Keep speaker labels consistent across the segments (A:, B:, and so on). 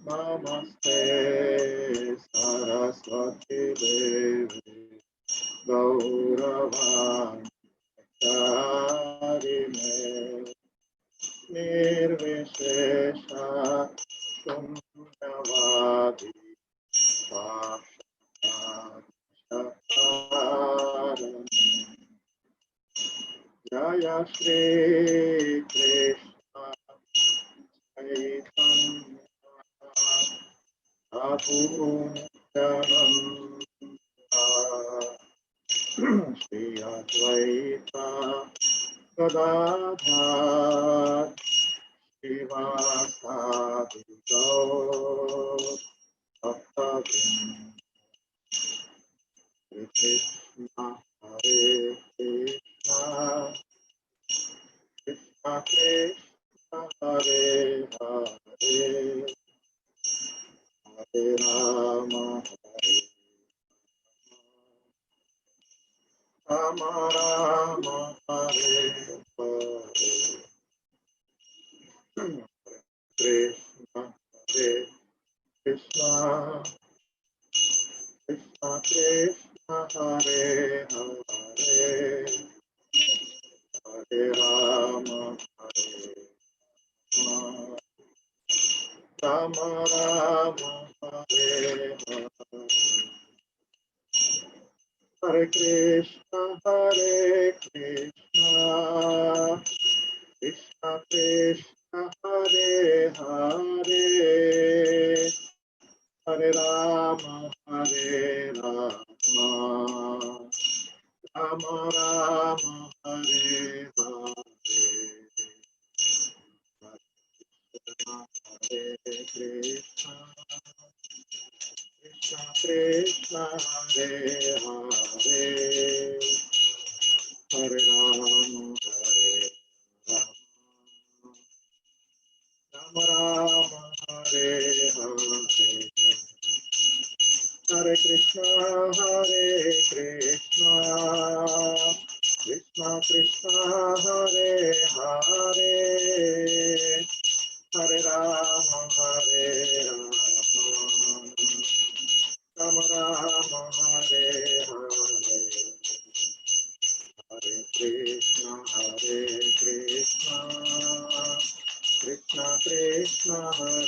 A: Namaste Saraswati Devi Gauravani Nirvishesha Shunyavadi Vashashakarani Jaya Shri Krishna Chaitanya Prabhu Shri Advaita Gadadhar Srivasadi Gaur Bhaktavrinda Hare Krishna Hare Krishna Krishna Krishna Hare Hare Hare Rama Hare Rama Rama Hare Hare Krishna Hare Krishna Krishna Krishna Hare Hare Hare Rama Hare Rama Rama Hare Hare Hare Krishna Krishna Krishna Hare Hare Hare Rama Rama Rama Hare Hare Hare Krishna Krishna Krishna Hare Hare Hare Rama Rama Rama Hare Hare Hare Krishna Krishna Krishna Hare Hare Hare Rama Rama Rama Hare Hare Hare Krishna Krishna Krishna Hare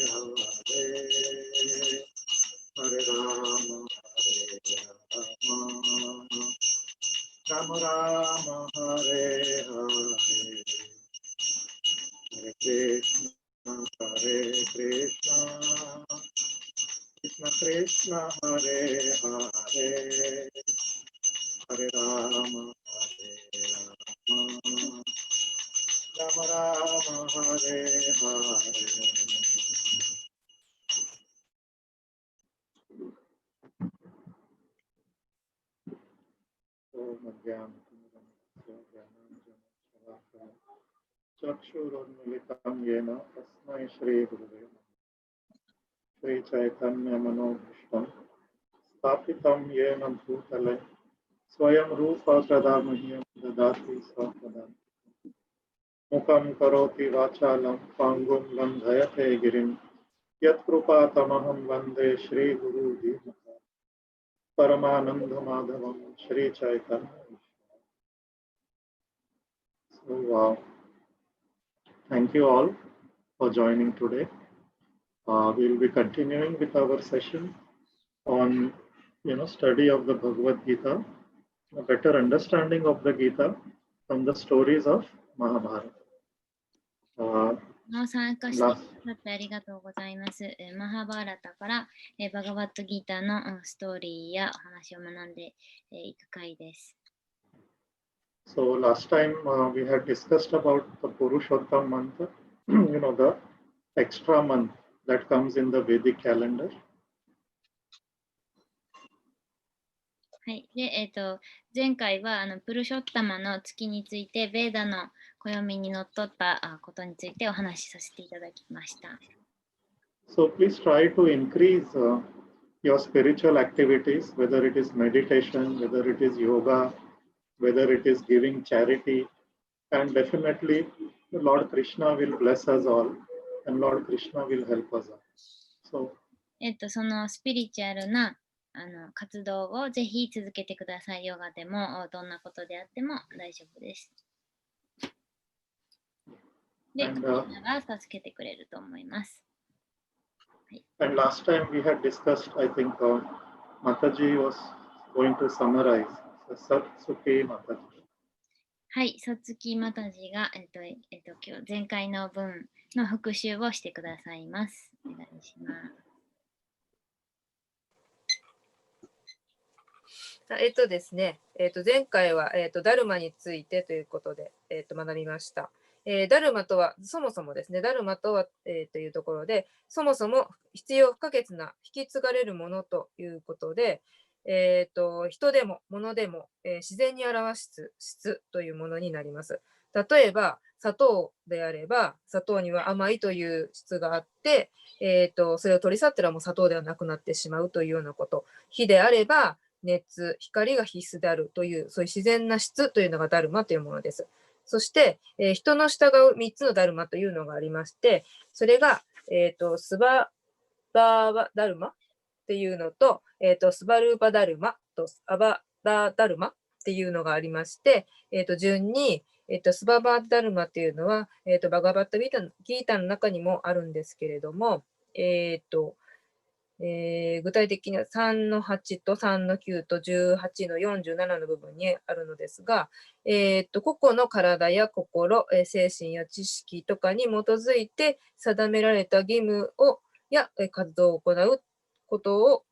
A: Hare Hare Rama Rama Rama Hare Hare Hare Krishna Krishna Krishna Hare Hare Hare Rama Rama Rama Hare Hare Om Chakshurunmilitam Yena Tasmai Shri Gurave Shri Chaitanya Manobhishtam Stapitam Yena Bhutale Swayam Rupa Pradamahyam Dadati Svapadam Mukam Karoti Vachalam Pangum Gandhayate Girim Yat Krupa Tamaham Vande Shri Guru Dimata Paramananda Madhavam Shri Chaitanya. So, thank you all for joining today. We'll be continuing with our session on study of the Bhagavad Gita, a better understanding of the Gita from the stories of Mahabharata.
B: 参加してくださってありがとうございます。マハバーラタからバガバッドギーターのストーリーやお話を学んでいく回です。
A: So last time we had discussed about the Purushottam month, the extra month that comes in the Vedic calendar.
B: はい。で、前回はプルショッタマの月について、ベーダの暦にのっとったことについてお話しさせていただきました。
A: So please try to increase your spiritual activities, whether it is meditation, whether it is yoga, whether it is giving charity, and definitely Lord Krishna will bless us all and Lord Krishna will help us out. So,
B: そのスピリチュアルな活動をぜひ続けてください。ヨガでもどんなことであっても大丈夫です。で、クリスナが助けてくれると思います。
A: And last time we had discussed, I think Mataji was going to summarize. Satsuki Mataji.
B: はい、さつきまたじが、今日前回の分の復習をしてくださいます。お願いします。
C: ですね、前回は、ダルマについてということで、学びました。ダルマとは、そもそもですね、ダルマとは、というところで、そもそも必要不可欠な引き継がれるものということで、人でも物でも、自然に表す質というものになります。例えば、砂糖であれば、砂糖には甘いという質があって、それを取り去ったらもう砂糖ではなくなってしまうというようなこと。火であれば、熱、光が必須であるという、そういう自然な質というのがダルマというものです。そして、人の従う3つのダルマというのがありまして、それが、スババーダルマっていうのと、スバルーバダルマとアバダダルマっていうのがありまして、順に、スババダルマっていうのは、バガバットギータの中にもあるんですけれども、具体的には3の8と3の9と18の47の部分にあるのですが、個々の体や心、精神や知識とかに基づいて定められた義務や活動を行うことを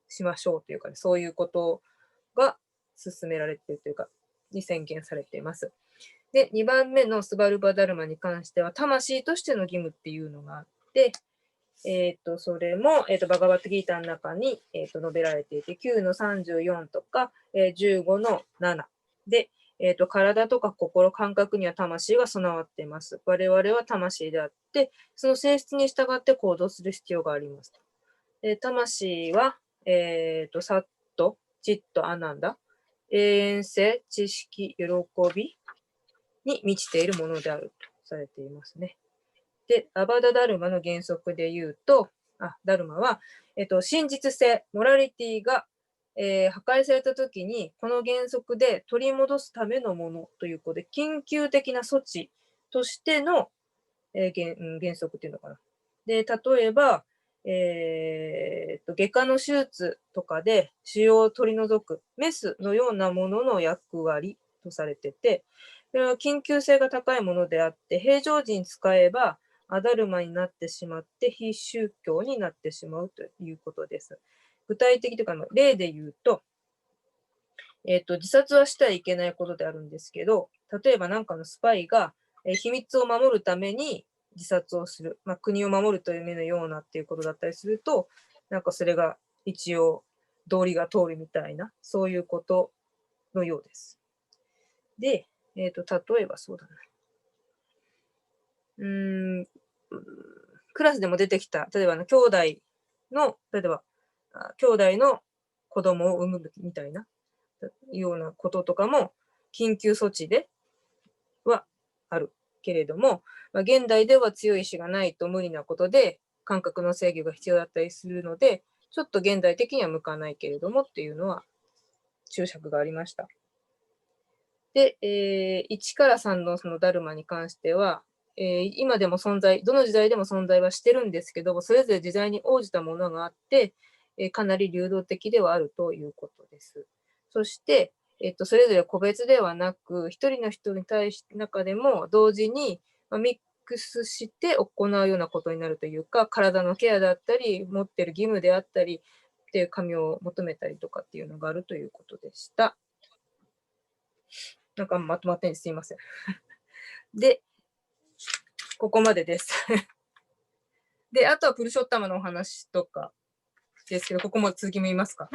C: しましょうというか、ね、そういうことが進められているというか、に宣言されています。で、2番目のスバルバダルマに関しては、魂としての義務っていうのがあって、それも、バガバットギーターの中に、述べられていて、9の34とか、15の7で、体とか心、感覚には魂が備わっています。我々は魂であって、その性質に従って行動する必要があります。魂は、サット、チット、アナンダ、永遠性、知識、喜びに満ちているものであるとされていますね。で、アバダダルマの原則で言うと、ダルマは、真実性、モラリティが、破壊されたときに、この原則で取り戻すためのものということで、緊急的な措置としての、原則っていうのかな。で、例えば、外科の手術とかで腫瘍を取り除くメスのようなものの役割とされてて、それは緊急性が高いものであって、平常時に使えばアダルマになってしまって、非宗教になってしまうということです。具体的というか、例で言うと、自殺はしてはいけないことであるんですけど、例えばなんかのスパイが、秘密を守るために自殺をする、国を守るという目のようなっていうことだったりすると、なんかそれが一応道理が通るみたいな、そういうことのようです。で、例えばそうだな。クラスでも出てきた、例えば兄弟の子供を産むみたいなようなこととかも緊急措置ではあるけれども、現代では強い意志がないと無理なことで感覚の制御が必要だったりするので、ちょっと現代的には向かないけれどもっていうのは注釈がありました。で、1から3のそのダルマに関しては、今でも存在、どの時代でも存在はしてるんですけども、それぞれ時代に応じたものがあって、かなり流動的ではあるということです。そして、それぞれ個別ではなく、一人の人に対して中でも同時にミックスして行うようなことになるというか、体のケアだったり、持っている義務であったり、っていう神を求めたりとかっていうのがあるということでした。なんかまとまってんですいません。で、ここまでです。で、あとはプルショッタマのお話とかですけど、ここも続きも言いますか？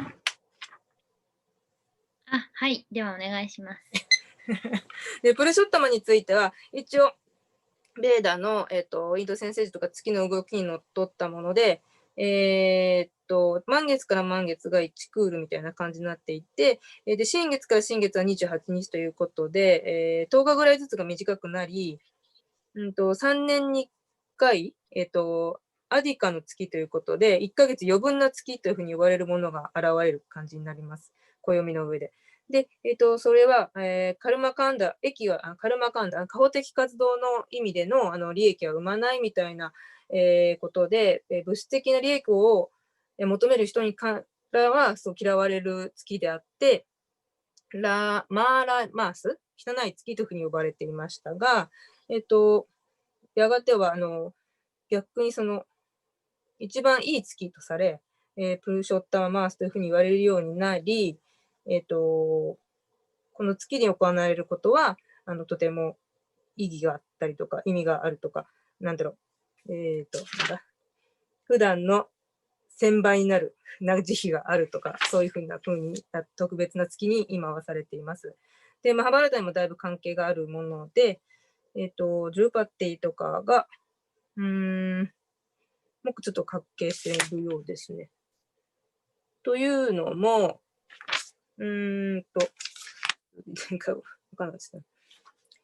B: はい。ではお願いします。
C: で、プルショッタマについては、一応、ベーダの、インド先生児とか月の動きにのっとったもので、満月から満月が1クールみたいな感じになっていて、で、新月から新月は28日ということで、10日ぐらいずつが短くなり、3年に1回、アディカの月ということで、1ヶ月余分な月というふうに呼ばれるものが現れる感じになります。暦の上で。で、それは、カルマカンダ、カルマカンダ、過保的活動の意味での、利益は生まないみたいな、ことで、物質的な利益を求める人にからはそう嫌われる月であって、マーラマース、汚い月というふうに呼ばれていましたが、やがては逆にその一番いい月とされ、プルショッタママースというふうに言われるようになり、この月に行われることはとても意義があったりとか、意味があるとか、なんだろう、普段の1000倍になる慈悲があるとか、そういうふうな特別な月に今はされています。で、マハバラタにもだいぶ関係があるもので、ジューパッティとかが、もうちょっと関係しているようですね。というのも、前回わかんないですね。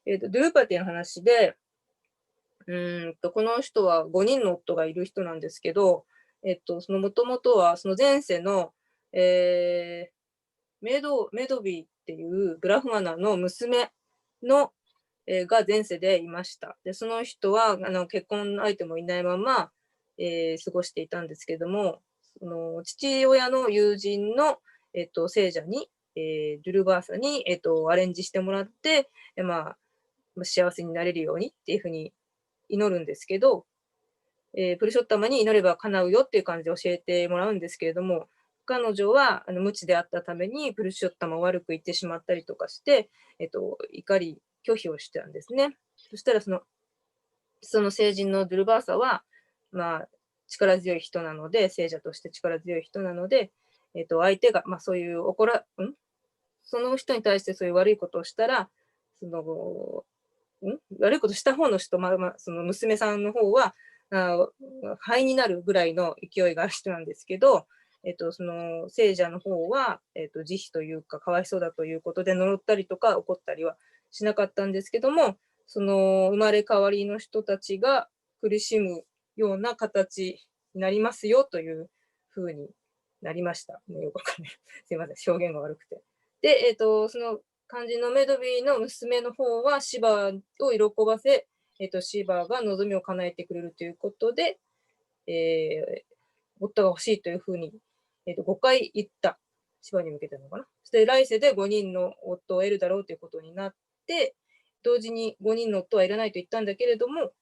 C: ドゥーパティの話で、この人は5人の夫がいる人なんですけど、そのもともとはその前世の、メドビーっていうブラフマナの娘の、が前世でいました。で、その人は結婚相手もいないまま、過ごしていたんですけども、その父親の友人の、聖者に、ドゥルバーサに、アレンジしてもらって、幸せになれるようにっていうふうに祈るんですけど、プルショッタマに祈れば叶うよっていう感じで教えてもらうんですけれども、彼女は無知であったためにプルショッタマを悪く言ってしまったりとかして、怒り、拒否をしたんですね。そしたらその聖人のドゥルバーサは、力強い人なので、聖者として力強い人なので、相手が、そういうその人に対してそういう悪いことをしたら、悪いことした方の人、その娘さんの方は、灰になるぐらいの勢いがある人なんですけど、その聖者の方は、慈悲というか、かわいそうだということで呪ったりとか怒ったりはしなかったんですけども、その生まれ変わりの人たちが苦しむような形になりますよというふうになりました。よくわかんない。すいません、表現が悪くて。で、その肝心のメドビーの娘の方はシバを喜ばせ、シバが望みを叶えてくれるということで、夫が欲しいというふうに、5回言った。シバに向けてのかな。そして来世で5人の夫を得るだろうということになって、同時に5人の夫はいらないと言ったんだけれども、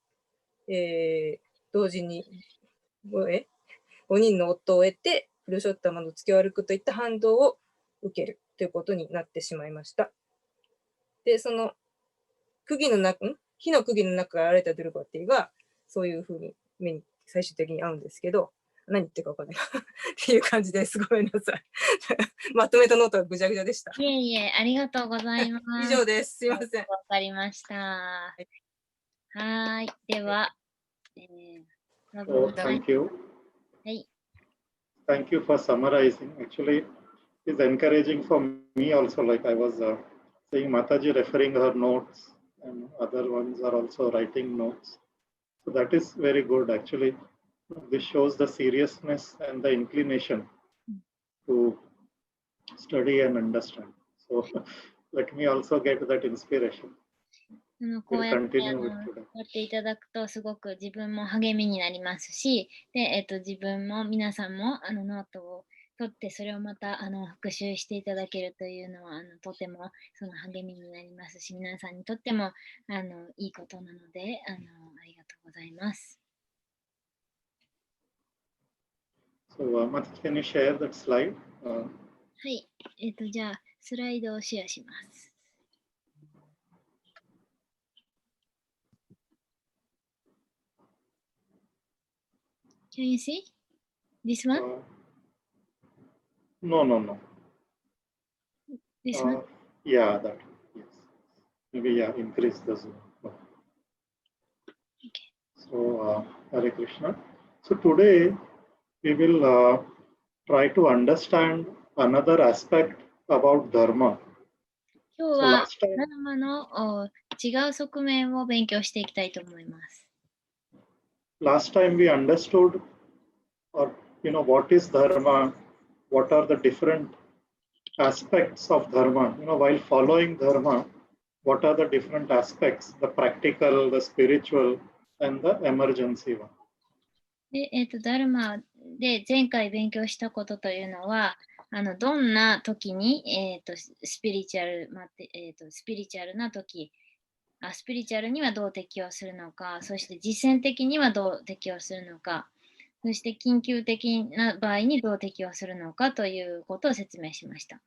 C: 同時に5人の夫を得て、プルショッタマの月を歩くといった反動を受けるということになってしまいました。で、その火の釘の中から現れたドゥルバティが、そういうふうに目に最終的に合うんですけど、何言ってるか分かんないっていう感じです。ごめんなさい。まとめたノートはぐちゃぐちゃでした。
B: いえいえ、ありがとうございます。
C: 以上です。すいません。
B: わかりました。はい。では、
A: thank you.
B: はい。
A: Thank you for summarizing. Actually, it's encouraging for me also. Like I was saying, Mataji referring her notes, and other ones are also writing notes. So that is very good. Actually, this shows the seriousness and the inclination to study and understand. So let me also get that inspiration.
B: こうやって
A: Continue with
B: や
A: today.
B: っていただくとすごく自分も励みになりますし、で、自分も皆さんもノートを取ってそれをまた復習していただけるというのはとてもその励みになりますし、皆さんにとってもいいことなのでありがとうございます。
A: So, Mataji, can you share that slide?
B: はい、じゃあスライドをシェアします。Can you see this one?
A: No.
B: This one?
A: Yeah, that. Yes. Maybe increase the zoom.
B: Okay.
A: So, Hare Krishna. So today we will try to understand another aspect about dharma.
B: 今日はダルマの違う側面を勉強していきたいと思います。
A: last time we understood, or what is dharma, what are the different aspects of dharma, while following dharma, what are the different aspects, the practical, the spiritual, and the emergency one.
B: で、ダルマで前回勉強したことというのは、どんな時に、スピリチュアルな時、スピリチュアルにはどう適用するのか、そして実践的にはどう適用するのか、そして緊急的な場合にどう適用するのかということを説明しました。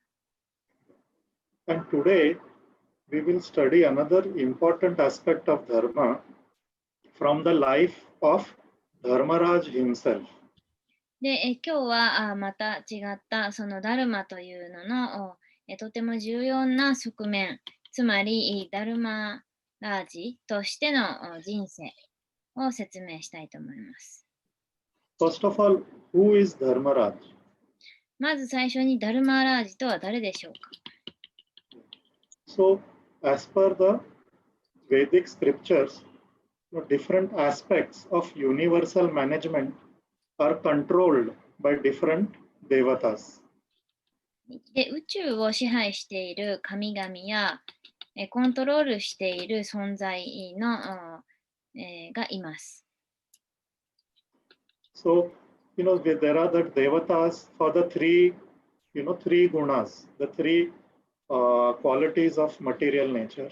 A: And today, we will study another important aspect of dharma from the life of Dharmaraj himself.
B: で、今日はまた違ったそのダルマというののとても重要な側面、つまりダルマラージとしての人生を説明したいと思います。
A: First of all, who is Dharmaraj?
B: まず最初にダルマラージとは誰でしょうか。
A: So, as per the Vedic scriptures, different aspects of universal management are controlled by different devatas.
B: で、宇宙を支配している神々やコントロールしている存在のがいます。
A: So, there are the devatas for the three gunas, the three qualities of material nature.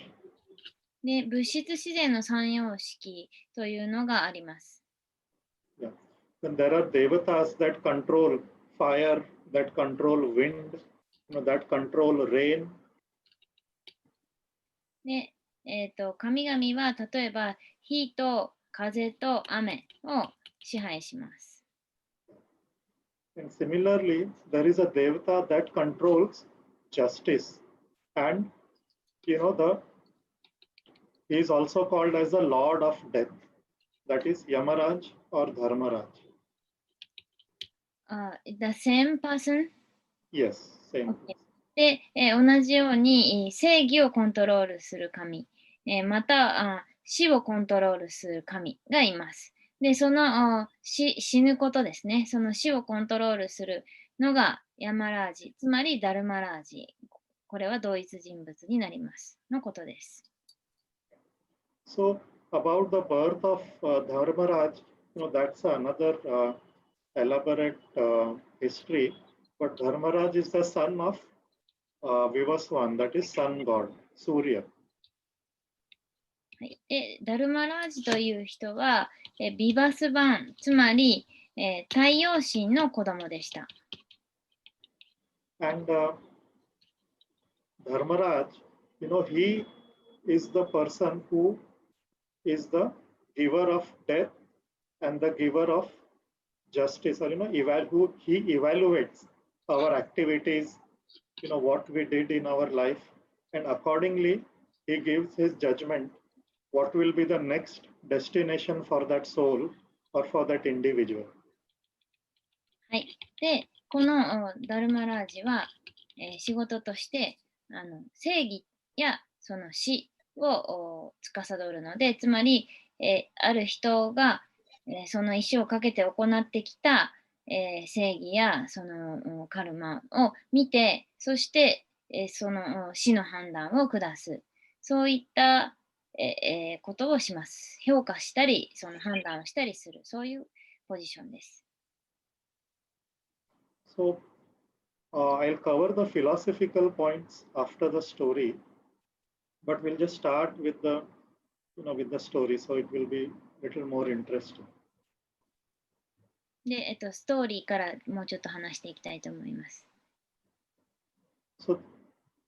B: で、物質自然の三様式というのがあります。
A: Yeah. Then there are devatas that control fire, that control wind, that control rain.
B: で、神々は例えば火と風と雨を支配します。
A: And similarly, there is a devata that controls justice, and he is also called as the Lord of Death. That is Yamaraj or Dharmaraj.
B: The same person?
A: Yes, same.
B: Okay. で、同じように正義をコントロールする神、また死をコントロールする神がいます。で、その死ぬことですね。その死をコントロールするのがヤマラージ、つまりダルマラージ。これは同一人物になりますのことです。
A: So, about the birth of Dharmaraj, that's another elaborate history. But Dharmaraj is the son of Vivaswan, that is sun god, Surya.
B: はい、でダルマラージという人はビバスバン、つまり太陽神の子供でした。
A: And Dharmaraj, he is the person who is the giver of death and the giver of justice, or he evaluates our activities, what we did in our life, and accordingly he gives his judgment what will be the next destination for that soul or for that individual.
B: はい。で、このダルマラージは、仕事として正義やその死を司るので、つまり、ある人が、その意思をかけて行ってきた、正義やそのカルマを見て、そして、その死の判断を下す。そういったことをします。評価したり、その判断をしたりする。そういうポジションです。
A: So, I'll cover the philosophical points after the story, but we'll just start with the story, so it will be a little more interesting.
B: で、ストーリーからもうちょっと話していきたいと思います。
A: So,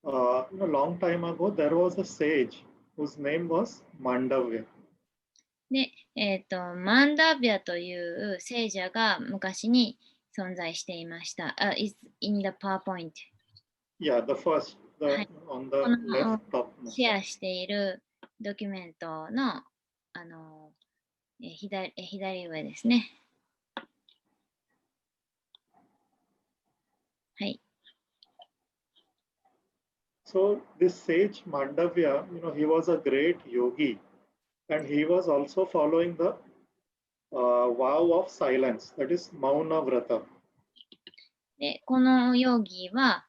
A: long time ago, there was a sage whose name was Mandavya.
B: で、マンダビャという聖者が昔に存在していました。Is in the PowerPoint.
A: Yeah, the first, on the left top.
B: シェアしているドキュメントの、左上ですね。はい。
A: So this sage Mandavya, he was a great yogi, and he was also following the vow of silence, that is Mauna Vrata.
B: でこのヨーギーは、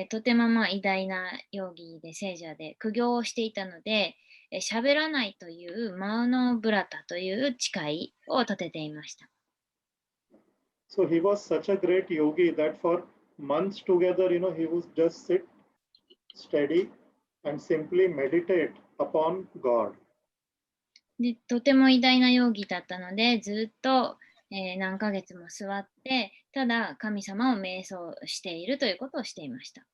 B: とても偉大なヨーギーで聖者で苦行をしていたので、喋らないというマウノブラタという誓いを立てていました。
A: So he was such a great yogi that for months together, he would just sit steady and simply meditate upon God.
B: でとても偉大なヨーギーだったので、ずっと、何ヶ月も座って、ただ神様を瞑想しているということをしていました。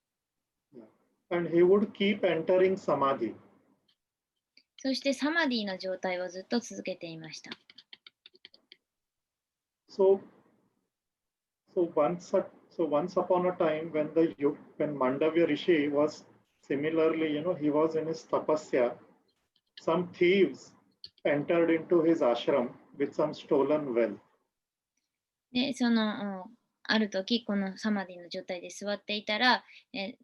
A: And he would keep entering samadhi.
B: そしてサマディの状態をずっと続けていました。
A: So once upon a time, when Mandavya Rishi was similarly, he was in his tapasya, some thieves entered into his ashram with some stolen wealth.
B: で、ある時、このサマディの状態で座っていたら、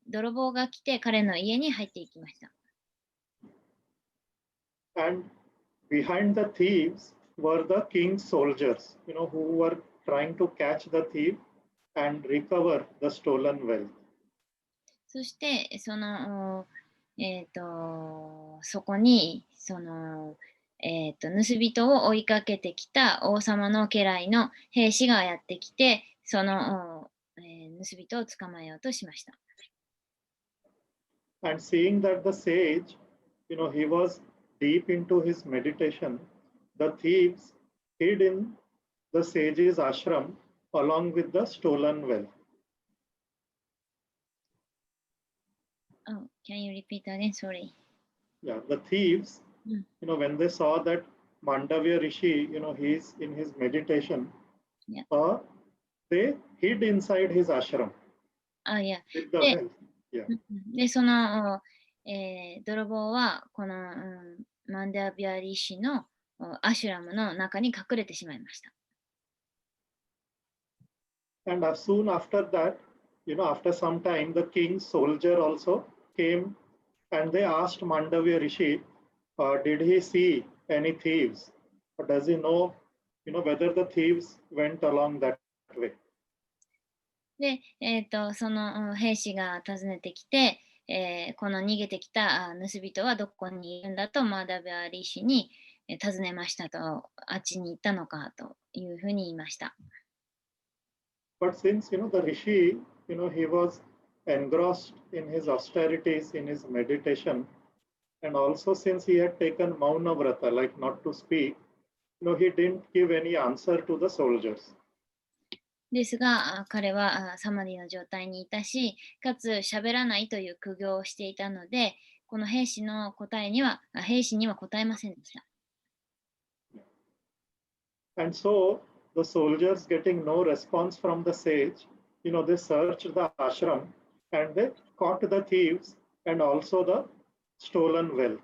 B: 泥棒が来て彼の家に入っていきました。
A: And behind the thieves were the king's soldiers, who were trying to catch the thief and recover the stolen wealth.
B: そして、そこに、盗人を追いかけてきた王様の家来の兵士がやってきて、盗人を捕まえようとしました。
A: And seeing that the sage, he was deep into his meditation, the thieves hid in the sage's ashram along with the stolen wealth.
B: Oh, can you repeat again? Sorry.
A: Yeah, the thieves, when they saw that Mandavya Rishi, he's in his meditation,
B: yeah.
A: They hid inside his ashram.
B: Ah, yeah.
A: With the wealth. Yeah.
B: で、泥棒はこの、マンダビアリ氏のアシュラムの中に隠れてしまいました。
A: And as soon after that, after some time, the king's soldier also came and they asked Mandavya Rishi, did he see any thieves? Or does he know, whether the thieves went along that way?
B: で、その兵士が訪ねてきて、この逃げてきた盗人はどこにいるんだとマーダビアリ氏に尋ねましたと、あっちに行ったのかというふうに言いました。
A: But since, the Rishi, he was engrossed in his austerities, in his meditation, and also since he had taken Mauna Vrata, like not to speak, he didn't give any answer to the soldiers.
B: ですが、彼はサマディの状態にいたし、かつ喋らないという苦行をしていたので、この兵士には答えませんでした。
A: And so the soldiers getting no response from the sage, they searched the ashram and they caught the thieves and also the stolen wealth.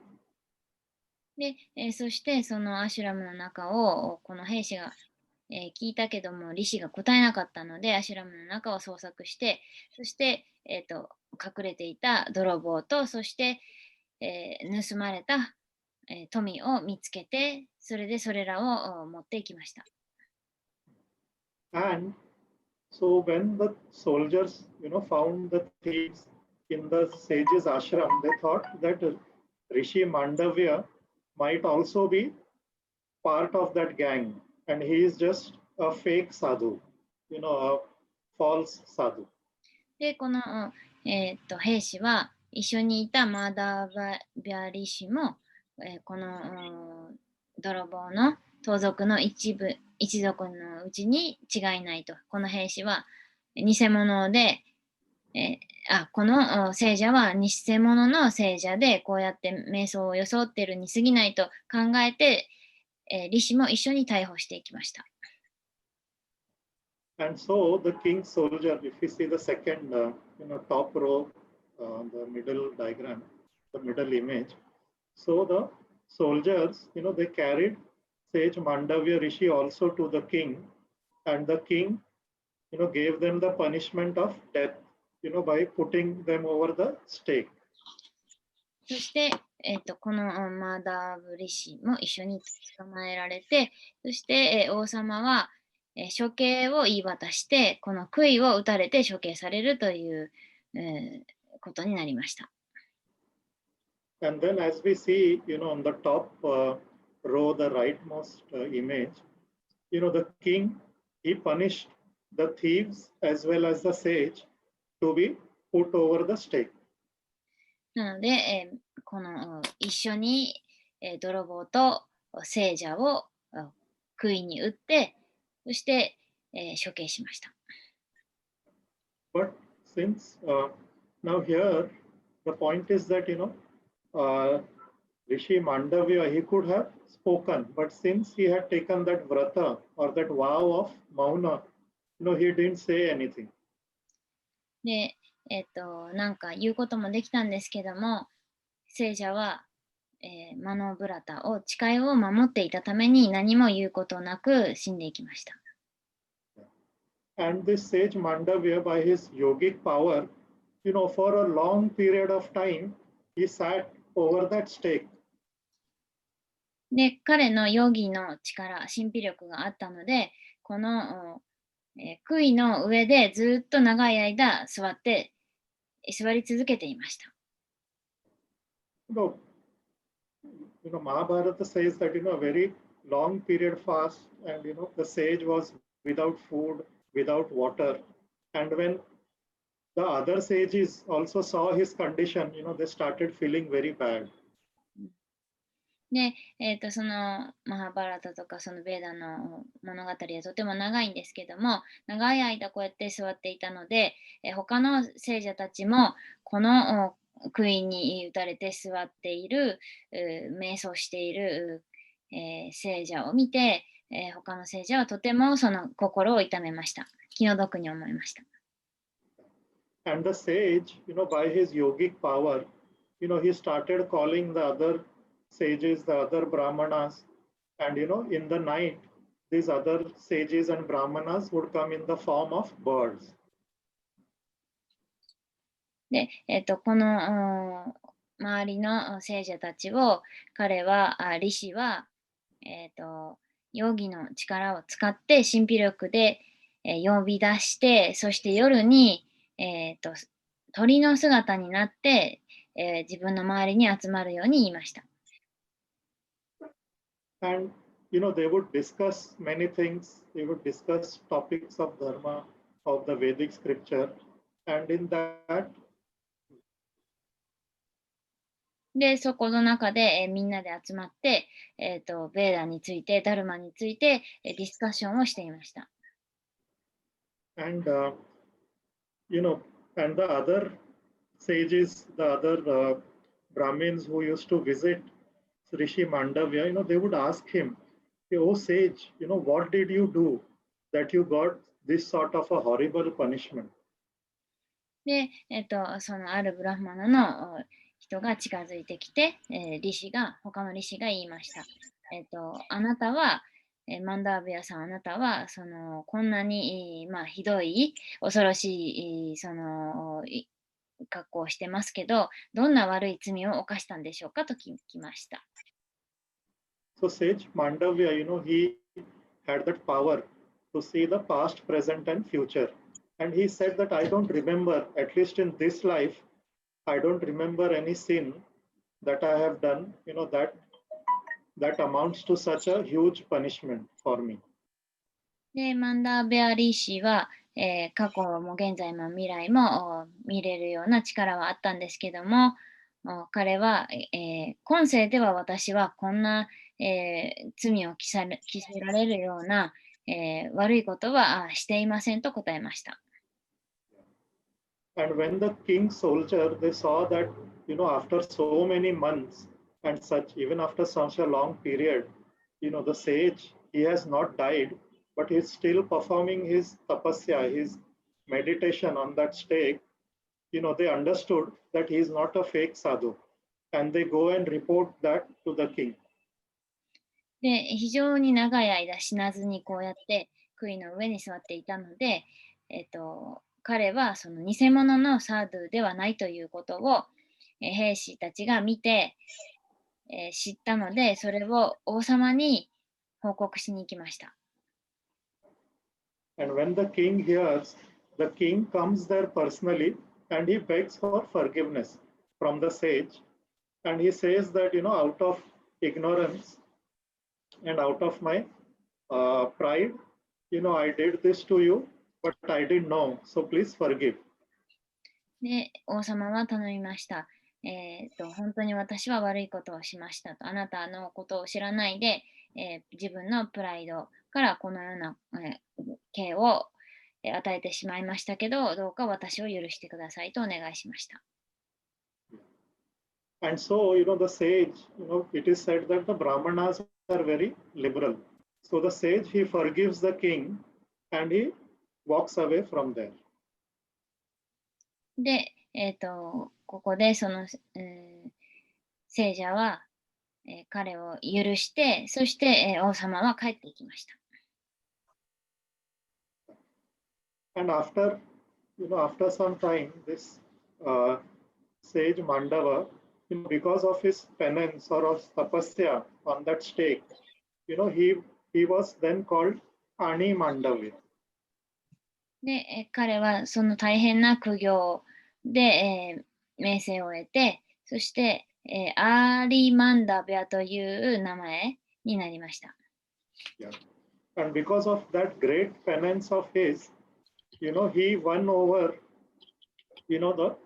B: で、そしてそのアシュラムの中をこの兵士が聞いたけども、リシが答えなかったので、アシュラムの中を捜索して、そして、隠れていた泥棒と、そして、盗まれた、富を見つけて、それでそれらを持っていきました。
A: And so when the soldiers, found the thieves in the sage's ashram, they thought that Rishi Mandavya might also be part of that gang. And he is just a fake sadhu, a false sadhu.
B: で、この、兵士は一緒にいたマーダービャリ氏も、この泥棒の盗賊の一族のうちに違いないと。この兵士は偽物で、この聖者は偽物の聖者で、こうやって瞑想を装っているに過ぎないと考えて、リシも一緒に逮捕していきました。
A: And so the king's soldier, if you see the second, top row, the middle diagram, the middle image, so the soldiers, they carried sage Mandavya Rishi also to the king, and the king, gave them the punishment of death, by putting them over the stake.
B: そして、このマーダーブリシも一緒に捕まえられて、そして、王様は、処刑を言い渡して、この杭を打たれて処刑されるという、ことになりました。
A: And then as we see, on the top row, the rightmost image, the king, he punished the thieves as well as the sage to be put over the stake.
B: なので、この一緒に、泥棒と聖者を杭に打って、そして、処刑しました。
A: But since now here, the point is that, Rishi Mandavya, he could have spoken, but since he had taken that vrata or that vow of Mauna, he didn't say anything.
B: で、なんか言うこともできたんですけども、聖者は、マノブラタを誓いを守っていたために何も言うことなく死んでいきました。
A: And this sage Mandavya, by his yogic power, for a long period of time, he sat over that stake.
B: で、彼のヨギの力、神秘力があったので、この、杭の上でずっと長い間座り続けていました。
A: Mahabharata says that, a very long period fast, and, the sage was without food, without water. And when the other sages also saw his condition, they started feeling very bad.
B: で、そのマハバラタとかそのベーダの物語はとても長いんですけども、長い間こうやって座っていたので、他の聖者たちもこの杭に打たれて座っている、瞑想している、聖者を見て、他の聖者はとてもその心を痛めました。気の毒に思いました。
A: And the sage, by his yogic power, he started calling the other sages, the other brahmanas, and in the night, these other sages and brahmanas would come in the form of birds.
B: で、この周りの聖者たちをリシは、ヨギの力を使って神秘力で、呼び出して、そして夜に、鳥の姿になって、自分の周りに集まるように言いました。
A: And, they would discuss many things. They would discuss topics of dharma, of the Vedic scripture. And in that,
B: で、そこの中で、みんなで集まって、ベーダについて、ダルマについて、ディスカッションをしていました。
A: And, and the other sages, the other Brahmins who used to visit Rishi Mandavya, they would ask him, "Oh sage, what did you do that you got this sort of a horrible punishment?"
B: で、そのあるブラフマナの人が近づいてきて、他のリシが言いました。あなたは、マンダービアさん、あなたはこんなに、ひどい、恐ろしい格好をしてますけど、どんな悪い罪を犯したんでしょうかと聞きました。
A: So sage Mandavya, he had that power to see the past, present, and future. And he said that I don't remember, at least in this life, I don't remember any sin that I have done, that amounts to such a huge punishment for me.
B: で、マンダーベアリー氏は、過去も現在も未来も見れるような力はあったんですけども、彼は、今世では私はこんな、罪を着せられるような、悪いことはしていませんと答えました。
A: And when the king's soldier, they saw that, after so many months and such, even after such a long period, the sage, he has not died, but he's still performing his tapasya, his meditation on that stake. They understood that he is not a fake sadhu, and they go and report that to the king.
B: で、非常に長い間死なずにこうやって杭の上に座っていたので、彼はその偽物のサードゥではないということを、兵士たちが見て、知ったので、それを王様に報告しに行きました。
A: And when the king hears, the king comes there personally and he begs for forgiveness from the sage. And he says that, out of ignorance and out of my pride, I did this to you, but I didn't know. So please forgive.
B: で、王様は頼みました。本当に私は悪いことをしましたと。あなたのことを知らないで、自分のプライドからこのような、刑を与えてしまいましたけど、どうか私を許してくださいとお願いしました。
A: And so, the sage, it is said that the Brahmanas are very liberal. So the sage, he forgives the king and he walks away from there.
B: で、ここでその、聖者は、彼を許して、そして、王様は帰っていきました。
A: And after some time, this sage Mandava, because of his penance or of tapasya on that stake, he was then called Ani Mandavya.
B: で、彼はその大変な苦行で、名声を得て、そして、アーリマンダビャという名前になりました。
A: Yeah. And because of that great penance of his, he won over, the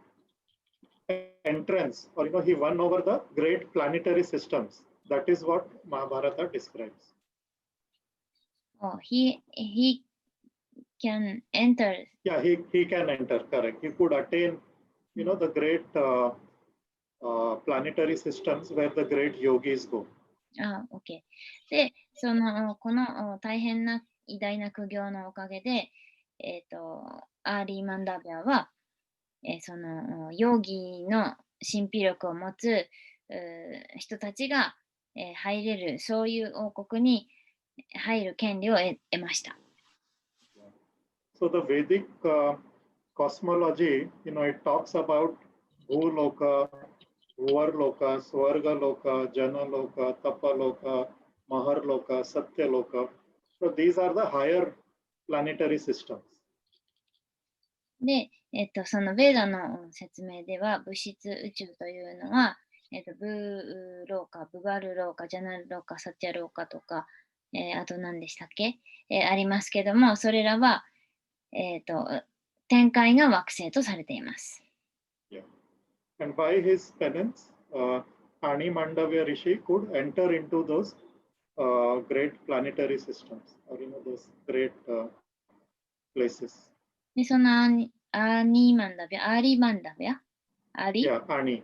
A: entrance, or he won over the great planetary systems. That is what Mahabharata describes.
B: Oh, he can enter.
A: Yeah, he can enter, correct. He could attain, the great planetary systems where the great yogis go.
B: OK。で、この大変な偉大な苦行のおかげで、アーリー・マンダビアは、そのヨギの神秘力を持つ人たちが、入れる、そういう王国に入る権利を得ました。
A: So the Vedic cosmology, it talks about Bhuloka, Bhuvarloka, Swargaloka, Janaloka, Tapaloka, Maharloka, Satyaloka. So these are the higher planetary systems.
B: で、そのベーダの説明では、物質宇宙というのは、ブーローカ、ブバルローカ、ジャナルローカ、サティアローカとか、あと何でしたっけ、ありますけども、それらは、天界の惑星とされています。
A: Yeah. And by his penance, Ani Mandavya Rishi could enter into those great planetary systems, or those great places.
B: で、そのアーニーマンダビア、アーリーマンダビア、アリ、
A: Yeah, Ani。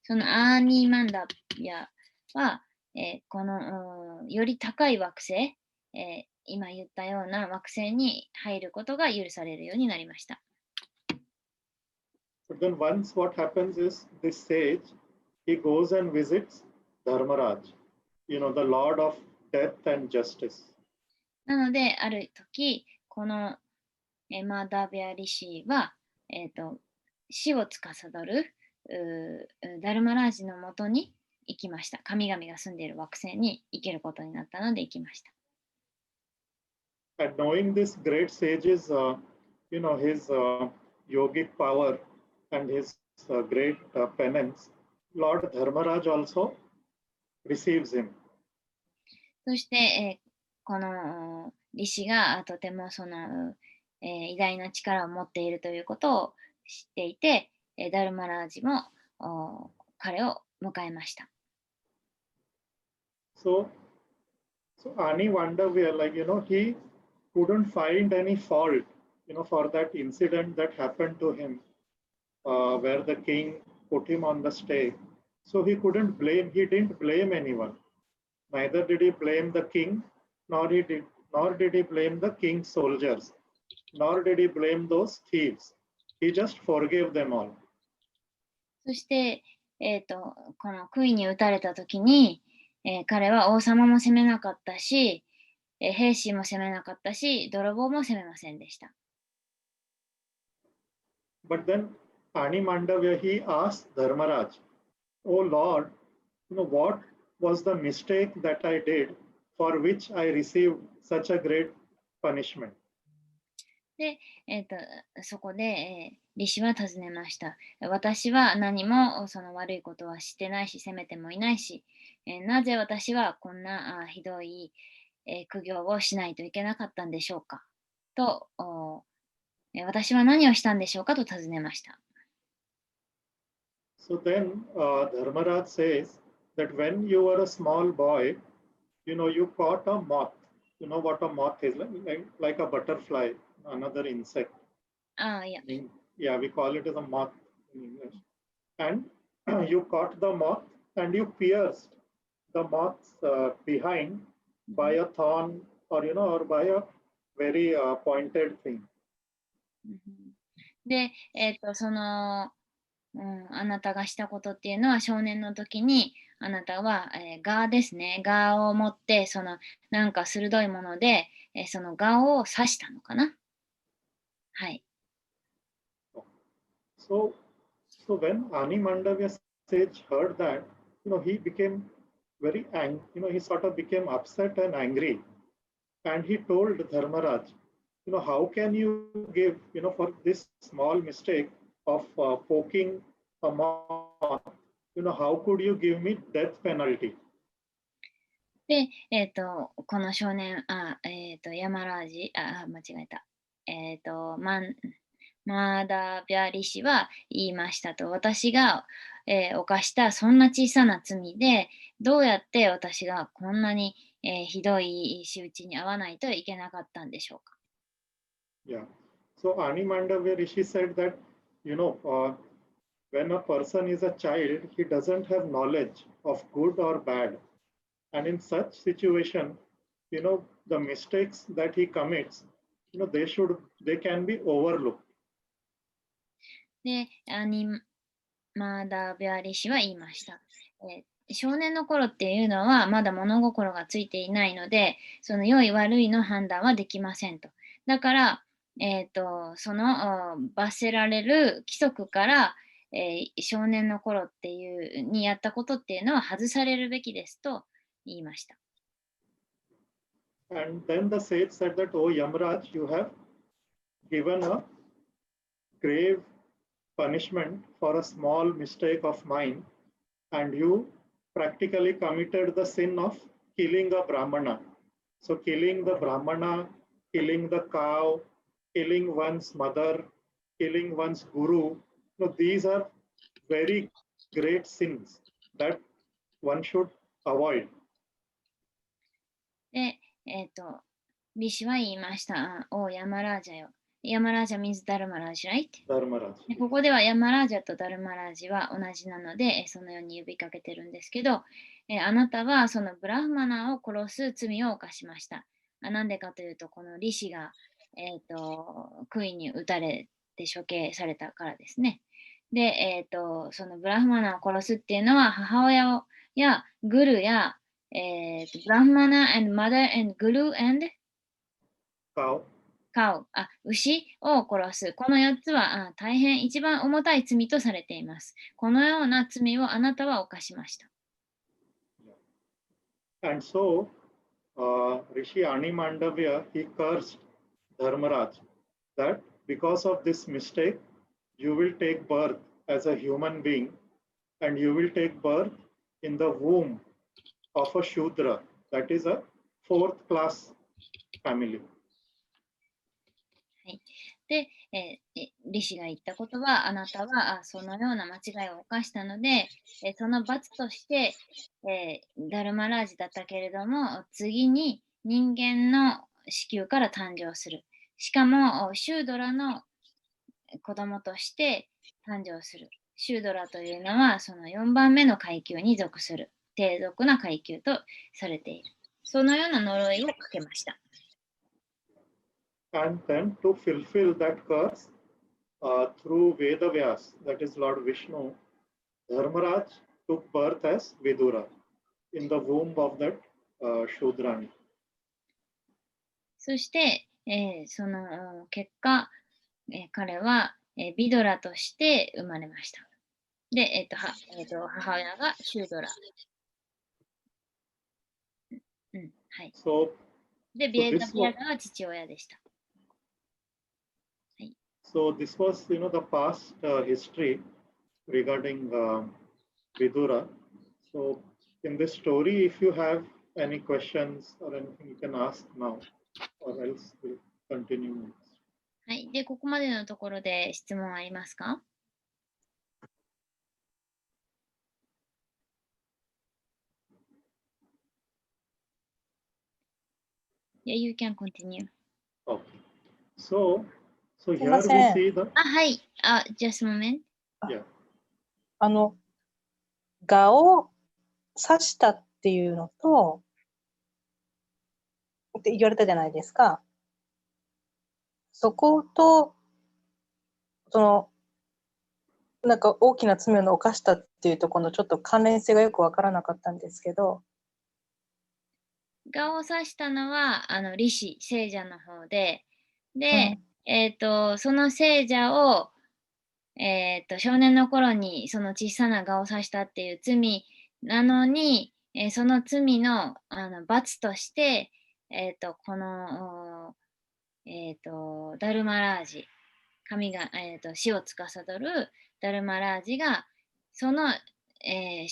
B: そのアーニーマンダビアは、このより高い惑星、今言ったような惑星に入ることが許されるようになりました。
A: But then once what happens is this sage, he goes and visits Dharmaraj, the Lord of Death and Justice.
B: なので、ある時、このマダビアリシーは、死を司るダルマラージのもとに行きました。神々が住んでいる惑星に行けることになったので行きました。
A: And knowing this great sage's, his yogic power and his great penance, Lord Dharmaraj also receives him.
B: そして、このリシがとてもその、偉大な力を持っているということを知っていて、ダルマラージも彼を迎えました。
A: So Ani Mandavya, he couldn't find any fault, for that incident that happened to him, where the king put him on the stake. So he didn't blame anyone. Neither did he blame the king, nor did he blame the king's soldiers, nor did he blame those thieves. He just forgave them all.
B: そして、この杭に打たれた時に、彼は王様も責めなかったし、兵士も責めなかったし、泥棒も責めませんでした。
A: But then Ani Mandavya, he asked Dharmaraj, "Oh Lord, what was the mistake that I did for which I received such a great punishment?
B: で、そこで、リシは尋ねました。私は何もその悪いことはしてないし、責めてもいないし、なぜ私はこんなひどい、苦行をしないといけなかったんでしょうかと、私は何をしたんでしょうかと尋ねました。
A: So then Dharmaraj says that when you were a small boy, you caught a moth. You know what a moth is, like a butterfly, another insect.
B: Yeah.
A: Yeah, we call it as a moth in English. And you caught the moth and you pierced the moth's behind by a thorn or by a very pointed thing.
B: で、あなたがしたことっていうのは少年の時にあなたは、蛾ですね。蛾を持ってなんか鋭いもので、その蛾を刺したのかな。はい。
A: So when Ani-Mandavya sage heard that, he became very angry. He sort of became upset and angry, and he told Dharmaraj, how can you give, for this small mistake of poking a moth, how could you give me death penalty?
B: で、この少年、ヤマラージ、間違えた。マーダビャリ氏は言いましたと。私が、犯したそんな小さな罪で、どうやって私がこんなに、ひどい仕打ちに遭わないといけなかったんでしょうか。
A: Yeah. So Ani-Mandavya Rishi said that, when a person is a child, he doesn't have knowledge of good or bad. And in such situation, the mistakes that he commits, they can be overlooked.
B: で、マーダビャリ氏は言いました。少年の頃っていうのはまだ物心がついていないので、その良い悪いの判断はできませんと。だから、その罰せられる規則から、少年の頃っていうにやったことっていうのは外されるべきですと言いました。
A: And then the sage said that, oh Yamraj, you have given a grave punishment for a small mistake of mine, and you practically committed the sin of killing a Brahmana. So killing the Brahmana, killing the cow, killing one's mother, killing one's guru, these are very great sins that one should avoid.
B: で、リシは言いました。おヤマラージャよ。ヤマラージャ means ダルマラージュ、right?
A: ダルマラージ。
B: ここではヤマラージャとダルマラージは同じなので、そのように呼びかけてるんですけど、あなたはそのブラフマナを殺す罪を犯しました。なんでかというと、このリシが、杭に打たれて処刑されたからですね。で、そのブラフマナを殺すっていうのは、母親やグルや、ブラフマナ and mother and グル and 牛を殺す。この4つは大変一番重たい罪とされています。このような罪をあなたは犯しました。
A: And so, Rishi Ani-Mandavya, he cursed Dharmaraj that because of this mistake, you will take birth as a human being and you will take birth in the womb of a Shudra, that is a fourth class family.
B: で、リシが言ったことは、あなたはそのような間違いを犯したので、その罰として、ダルマラージだったけれども、次に人間の子宮から誕生する。しかも、シュードラの子供として誕生する。シュードラというのは、その4番目の階級に属する。低俗な階級とされている。そのような呪いをかけました。
A: And then to fulfill that curse through Vedavyas, that is Lord Vishnu, Dharmaraj took birth as Vidura in the womb of that Shudrani.
B: そして、その結果、彼は、ビドラとして生まれました。で、母親がシュードラはい。
A: So,
B: で、ビエガは父親でした。はい。
A: So this was, the past history regarding Vidura. So in this story, if you have any questions or anything, you can ask now, or else we'll continue next.
B: はい。で、ここまでのところで質問ありますか？Yeah, you can continue.
A: Okay. So here
D: すいま
A: we
D: せん。
A: see the
B: はい。just a moment.
A: yeah.
D: 蛾を刺したっていうのと、って言われたじゃないですか。そこと、なんか大きな罪を犯したっていうところのちょっと関連性がよくわからなかったんですけど。
B: 蛾を刺したのは、李氏、聖者の方で、で、その聖者を、少年の頃にその小さな蛾を刺したっていう罪なのに、その罪の、罰として、この、ダルマラージ、神が、死を司るダルマラージが、その、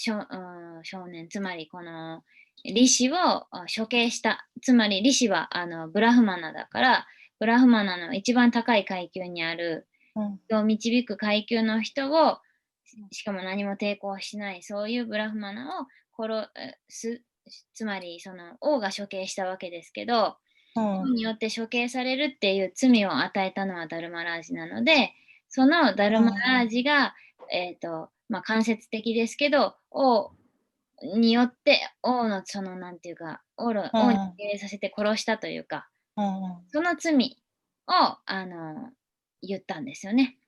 B: 少年、つまりこのリシを処刑した。つまりリシはブラフマナだから、ブラフマナの一番高い階級にある、人を導く階級の人を、しかも何も抵抗しない、そういうブラフマナを殺す、つまりその王が処刑したわけですけど、王によって処刑されるっていう罪を与えたのはダルマラージなので、そのダルマラージが、間接的ですけど、王によって王のそのなんていうか、王に命令させて殺したというか、その罪を言ったんですよね。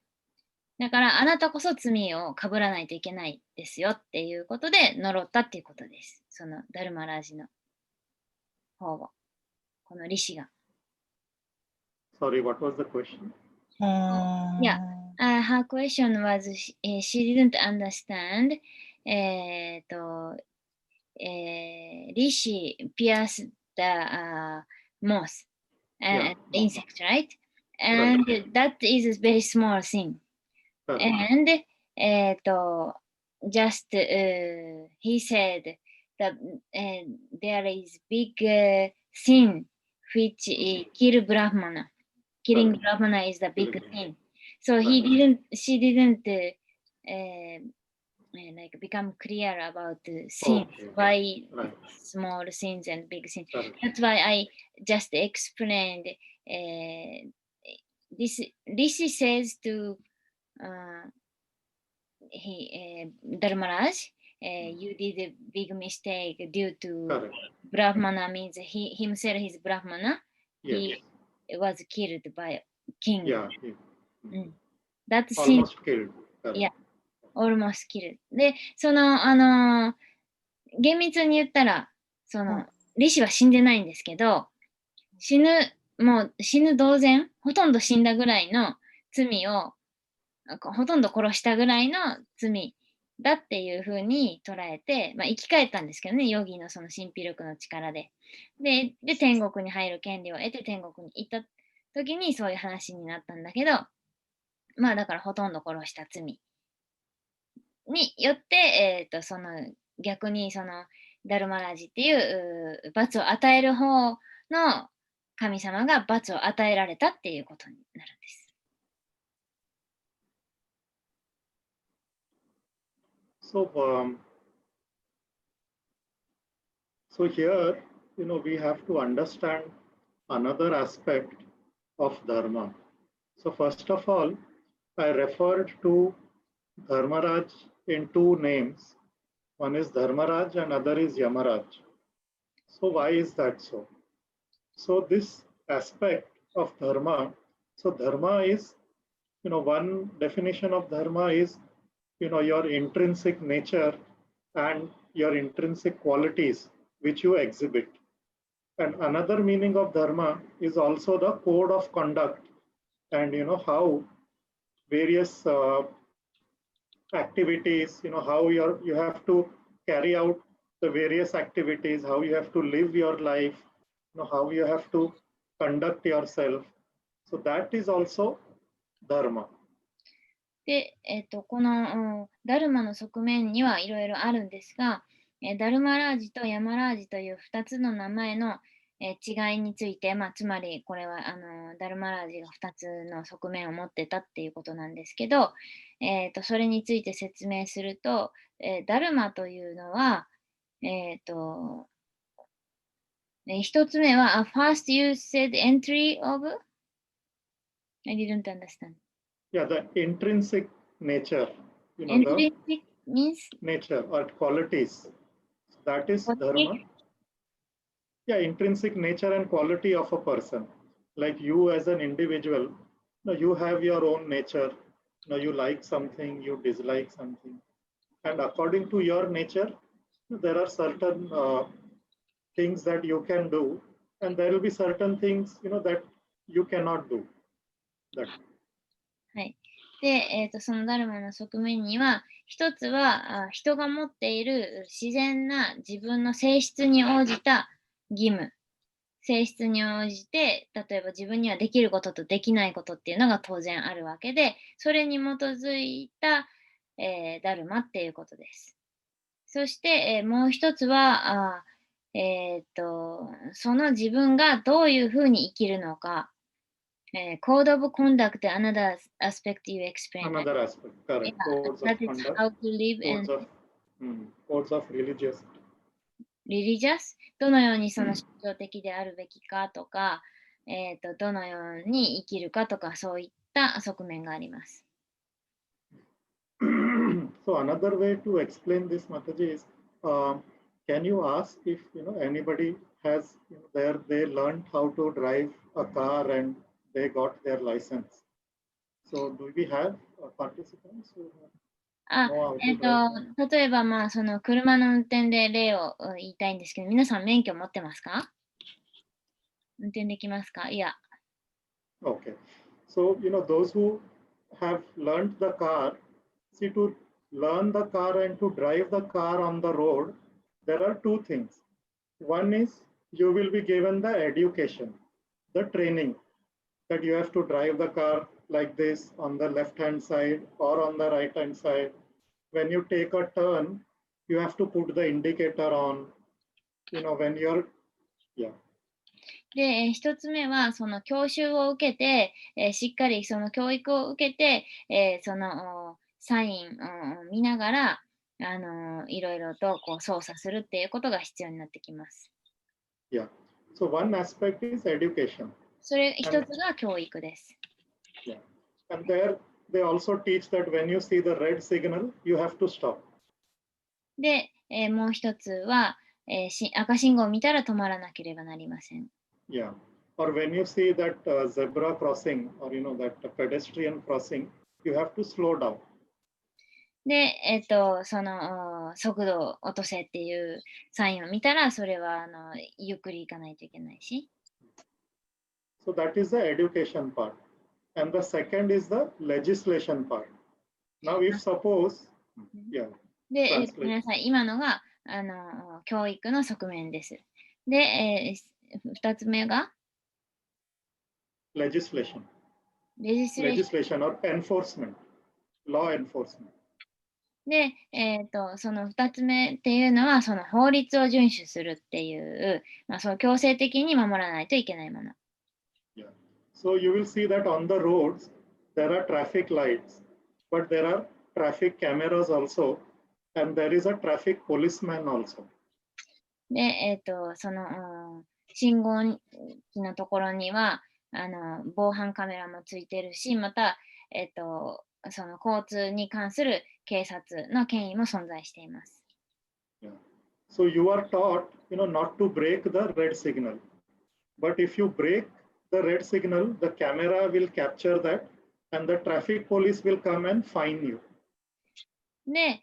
B: だからあなたこそ罪を被らないといけないですよっていうことで呪ったっていうことです。そのダルマラージの方を。このリシが。
A: Sorry, what was the question?
B: Yeah, her question was she didn't understand. Rishi pierced the moth, insect, right? And that is a very small thing. And just he said that there is big sin which kill Brahmana. Killing Brahmana is the big sin. So she didn't like become clear about sins, why small sins and big sins. That's why I just explained this. Rishi says to Dharmaraj, you did a big mistake due to Brahmana means he himself is Brahmana. He was killed by king. That's
A: almost killed.
B: Yeah, almost killed. で、その厳密に言ったら、そのリシは死んでないんですけど、もう死ぬ同然、ほとんど死んだぐらいの罪を、ほとんど殺したぐらいの罪だっていうふうに捉えて、生き返ったんですけどね、ヨギのその神秘力の力で。で、天国に入る権利を得て天国に行った時にそういう話になったんだけど、だからほとんど殺した罪によって、その逆にそのダルマラジっていう罰を与える方の神様が罰を与えられたっていうことになるんです。
A: So here, we have to understand another aspect of Dharma. So first of all, I referred to Dharmaraj in two names. One is Dharmaraj and other is Yamaraj. So why is that so? So this aspect of Dharma, so Dharma is, one definition of Dharma is, your intrinsic nature and your intrinsic qualities which you exhibit. And another meaning of Dharma is also the code of conduct and, how various activities, how you have to carry out the various activities, how you have to live your life, how you have to conduct yourself. So that is also dharma.
B: で、このダルマの側面にはいろいろあるんですが、ダルマラージとヤマラージという2つの名前の違いについて、つまりこれはダルマラージが2つの側面を持ってたっていうことなんですけど、それについて説明すると、ダルマというのは、一つ目は、first you said entry of? I didn't understand.
A: Yeah, the intrinsic nature, the
B: Intrinsic means?
A: nature or qualities. That is dharma. Yeah, intrinsic nature and quality of a person. Like you as an individual, you have your own nature. You like something, you dislike something. And according to your nature, there are certain things that you can do, and there will be certain things, that you cannot do. That.
B: はい。で、そのダルマの側面には、一つは人が持っている自然な自分の性質に応じた義務。性質に応じて、例えば自分にはできることとできないことっていうのが当然あるわけで、それに基づいた、ダルマっていうことです。そして、もう一つは、その自分がどういうふうに生きるのか、Code of conduct, another aspect you explain.
A: Another aspect, correct. Codes
B: That
A: of
B: is
A: conduct,
B: how to live
A: codes
B: and
A: codes of religious.
B: religious. どのようにその宗教的であるべきかとか、どのように生きるかとか、そういった側面があります。
A: So another way to explain this, Mataji, is can you ask if anybody has they learned how to drive a car and they got their license. So do we have participants who know how to drive?
B: 例えば、その車の運転で例を言いたいんですけど、皆さん免許持ってますか？運転できますか？いや。
A: Okay. So, those who have learned the car, see, to learn the car and to drive the car on the road, there are two things. One is you will be given the education, the training that you have to drive the car like this on the left-hand side or on the right-hand side. When you take a turn, you have to put the indicator on, when you're, yeah.
B: で、一つ目は、その教習を受けて、しっかりその教育を受けて、そのサインを見ながら、いろいろと操作するっていうことが必要になってきます。
A: Yeah. So one aspect is education.
B: それ一つが教育です。
A: Yeah. And there they also teach that when you see the red signal, you have to stop.
B: で、もう一つは、赤信号を見たら止まらなければなりません。
A: Yeah. Or when you see that zebra crossing or that pedestrian crossing, you have to slow down.
B: で、その速度を落とせっていうサインを見たら、それはゆっくり行かないといけないし。
A: So that is the education part. And the second is the legislation part. Now, if suppose, yeah.
B: で、ごめんなさい。今のが教育の側面です。で、2つ目が
A: legislation or enforcement, law enforcement.
B: で、その2つ目っていうのは、その法律を遵守するっていう、その強制的に守らないといけないもの。
A: Yeah. So you will see that on the roads, there are traffic lights, but there are traffic cameras also, and there is a traffic policeman also.
B: で、その信号機のところには防犯カメラもついてるし、また、その交通に関する警察の権威も存在しています。
A: Yeah. So you are taught, not to break the red signal. But if you break the red signal, the camera will capture that, and the traffic police will come and fine you.
B: で、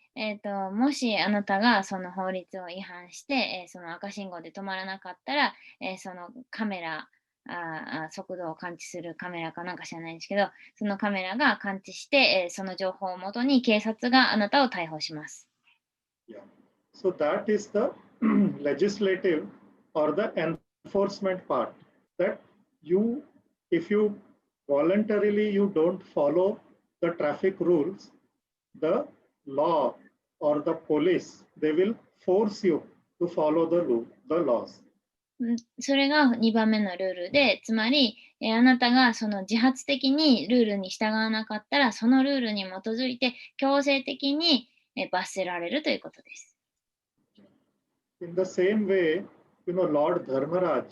B: もしあなたがその法律を違反して、その赤信号で止まらなかったら、そのカメラ、速度を感知するカメラかなんか知らないんですけど、そのカメラが感知して、その情報をもとに警察があなたを逮捕します。
A: Yeah. So that is the legislative or the enforcement part, that if you voluntarily you don't follow the traffic rules, the law or the police, they will force you to follow the laws.
B: それが2番目のルールで、つまり、あなたがその自発的にルールに従わなかったら、そのルールに基づいて強制的に罰せられるということです。
A: In the same way, Lord Dharmaraj,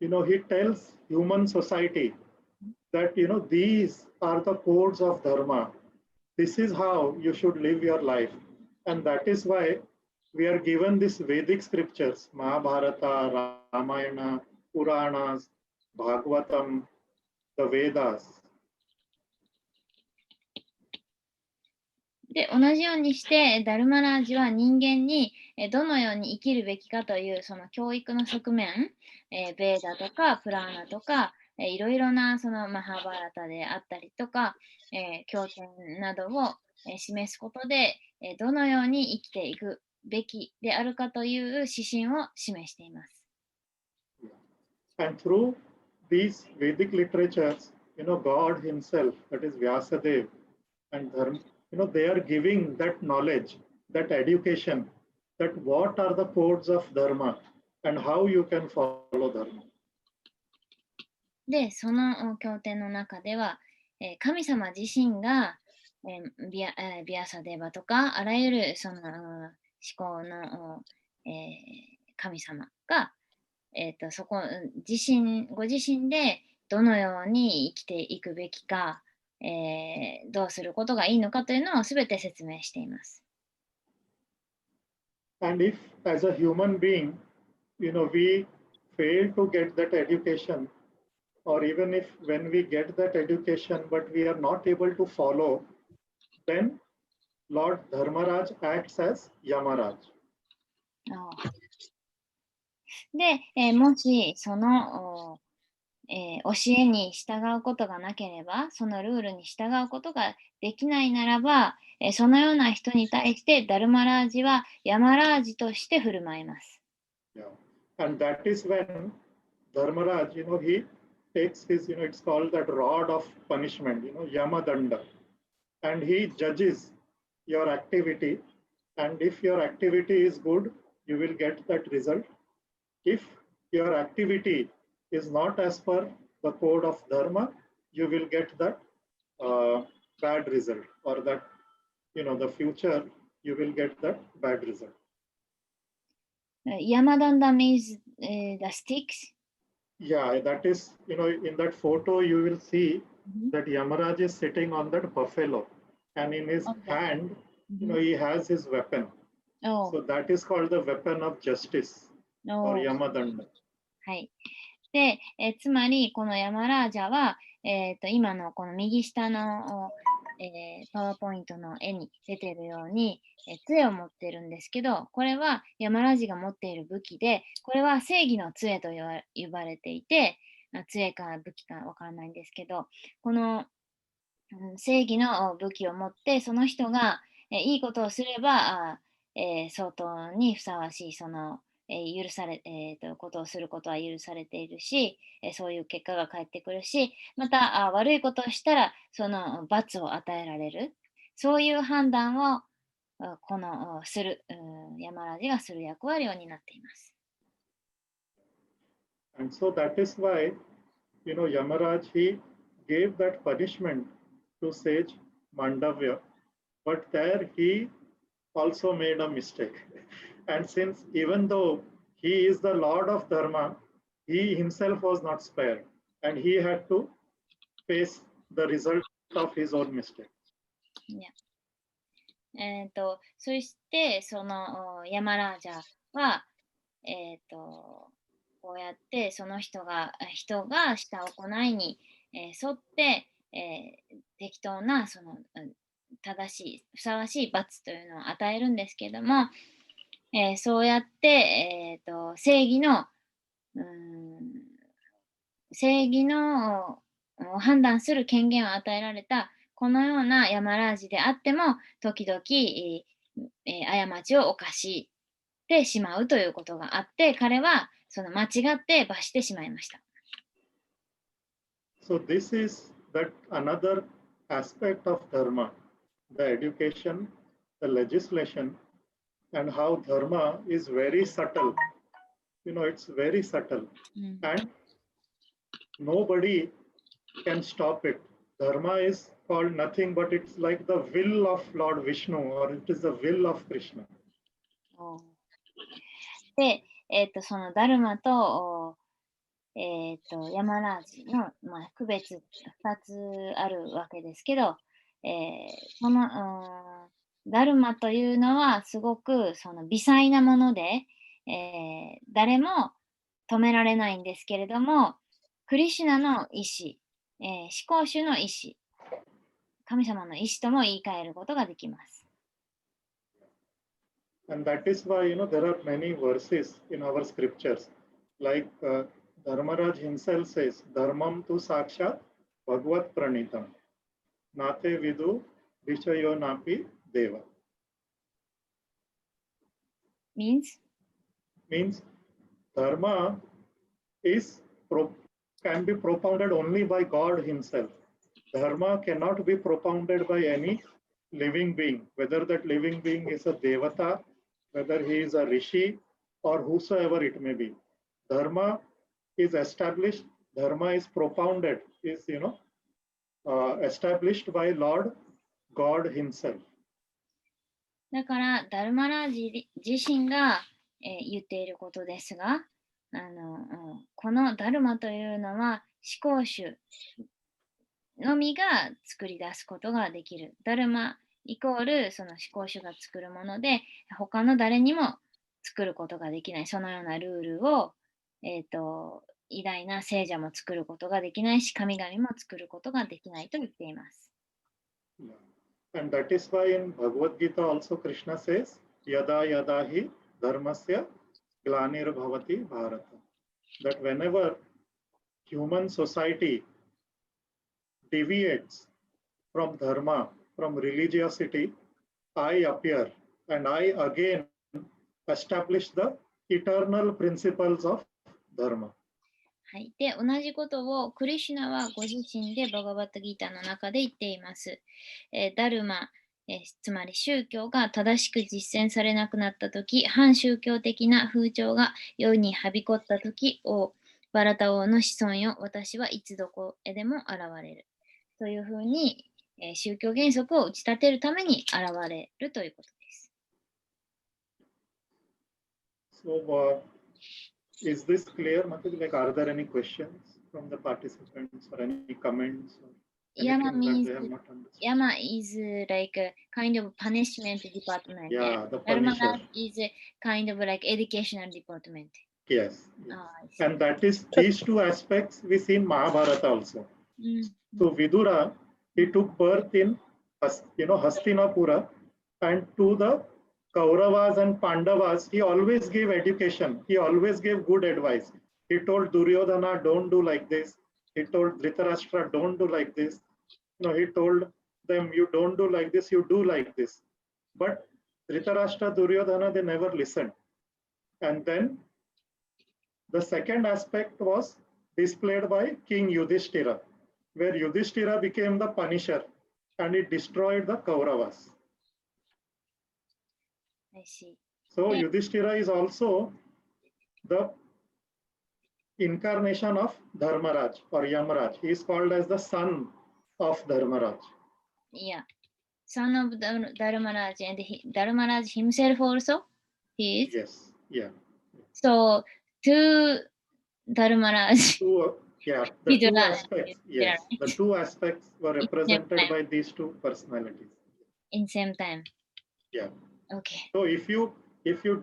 A: he tells human society that, these are the codes of Dharma. This is how you should live your life. And that is why we are given these Vedic scriptures, Mahabharata, Ramayana, Puranas, Bhagavatam, the Vedas.
B: で、同じようにして、ダルマラージは人間にどのように生きるべきかというその教育の側面、ベーダとかプラーナとか、いろいろなそのマハーバーラタであったりとか、経典などを示すことで、どのように生きていくべきであるかという指針を示しています。
A: And through these Vedic literatures, God himself, that is Vyasadeva, and Dharma, they are giving that knowledge, that education, that what are the codes of Dharma and how you can follow Dharma.
B: で、その経典の中では、神様自身が、ビアサデバとか、あらゆるその思考の、神様が、そこご自身でどのように生きていくべきか、どうすることがいいのかというのをすべて説明しています。
A: And if, as a human being, we fail to get that education, or even if when we get that education but we are not able to follow, then Lord Dharmaraj acts as Yamaraj.
B: で、もしその教えに従うことがなければ、そのルールに従うことができないならば、そのような人に対してダルマラージはヤマラージとして振る舞います。
A: Yeah. And that is when Dharmaraj, he takes his, it's called that rod of punishment, Yamadanda. And he judges your activity. And if your activity is good, you will get that result. If your activity is not as per the code of Dharma, you will get that bad result, or that, the future, you will get that bad result.
B: Yamadanda means the sticks.
A: Yeah, that is, in that photo, you will see that Yamaraj is sitting on that buffalo, and in his hand, he has his weapon.
B: Oh.
A: So that is called the weapon of justice, or Yamadanda.
B: はい。で、つまり、このヤマラージャは、今のこの右下の、パワーポイントの絵に出ているように、杖を持っているんですけど、これはヤマラージが持っている武器で、これは正義の杖と呼ばれていて、杖か武器かわからないんですけど、この正義の武器を持って、その人がいいことをすれば、相当にふさわしい、その、ことをすることは許されているし、そういう結果が返ってくるし、また悪いことをしたらその罰を与えられる、そういう判断をこのするヤマラジがする役割を担っています。
A: And so that is why, Yamaraj, he gave that punishment to sage Mandavya, but there he also made a mistake. And since even though he is the Lord of Dharma, he himself was not spared, and he had to face the result of his own mistake.
B: Yeah. そしてそのヤマラージャは、こうやってその人がした行いに、沿って、適当なその正しいふさわしい罰というのを与えるんですけども、そうやって、正義の判断する権限を与えられたこのようなヤマラージであっても時々、過ちを犯してしまうということがあって、彼はその間違って罰してしまいました。
A: So this is that another aspect of dharma, the education, the legislation, and how dharma is very subtle. You know, it's very subtle, and nobody can stop it. Dharma is called nothing but it's like the will of Lord Vishnu, or it is the will of Krishna.
B: で、そのダルマと、ヤマラージの、区別2つあるわけですけど、このダルマというのはすごくその微細なもので、誰も止められないんですけれども、クリシュナの意志、思考主の意志、神様の意志とも言い換えることができます。
A: And that is why, there are many verses in our scriptures, like Dharmaraj himself says, Dharmam tu sakshat bhagavad pranitam, nate vidu vichayo napi deva.
B: Means
A: dharma can be propounded only by God himself. Dharma cannot be propounded by any living being, whether that living being is a devata, whether he is a rishi, or whosoever it may be. Dharma is established, dharma is propounded, is established by Lord God himself.
B: だからダルマラージ自身が、言っていることですが、このダルマというのは思考主のみが作り出すことができる。ダルマイコールその思考主が作るもので、他の誰にも作ることができない。そのようなルールを、偉大な聖者も作ることができないし、神々も作ることができないと言っています。
A: And that is why in Bhagavad Gita also Krishna says, Yada yada hi dharmasya glanir bhavati bharata. That whenever human society deviates from dharma, from religiosity, I appear and I again establish the eternal principles of dharma.
B: はい、で同じことをクリシュナはご自身でバガバットギーターの中で言っています。ダルマ、つまり宗教が正しく実践されなくなったとき、反宗教的な風潮が世にはびこったとき、バラタ王の子孫よ、私はいつどこへでも現れる。というふうに、宗教原則を打ち立てるために現れるということです。
A: So, is this clear? Like, are there any questions from the participants or any comments?
B: Yama means Yama is like a kind of punishment department.
A: Yeah, the
B: Dharma
A: punisher.
B: is a kind of like educational department.
A: Yes. And that is these two aspects we see in Mahabharata also. So Vidura, he took birth in Hastinapura, and to the Kauravas and Pandavas, he always gave education. He always gave good advice. He told Duryodhana, don't do like this. He told Dhritarashtra, don't do like this. He told them, you don't do like this, you do like this. But Dhritarashtra, Duryodhana, they never listened. And then the second aspect was displayed by King Yudhishthira, where Yudhishthira became the punisher and it destroyed the Kauravas.
B: I see.
A: So Yudhishthira is also the incarnation of Dharmaraj or Yamaraj. He is called as the son of Dharmaraj.
B: Yeah, son of Dharmaraj, and Dharmaraj himself also, he is?
A: Yes, yeah.
B: So, two Dharmaraj.
A: The two aspects, yes. The two aspects were represented by these two personalities.
B: In same time?
A: Yeah.
B: Okay.
A: So if you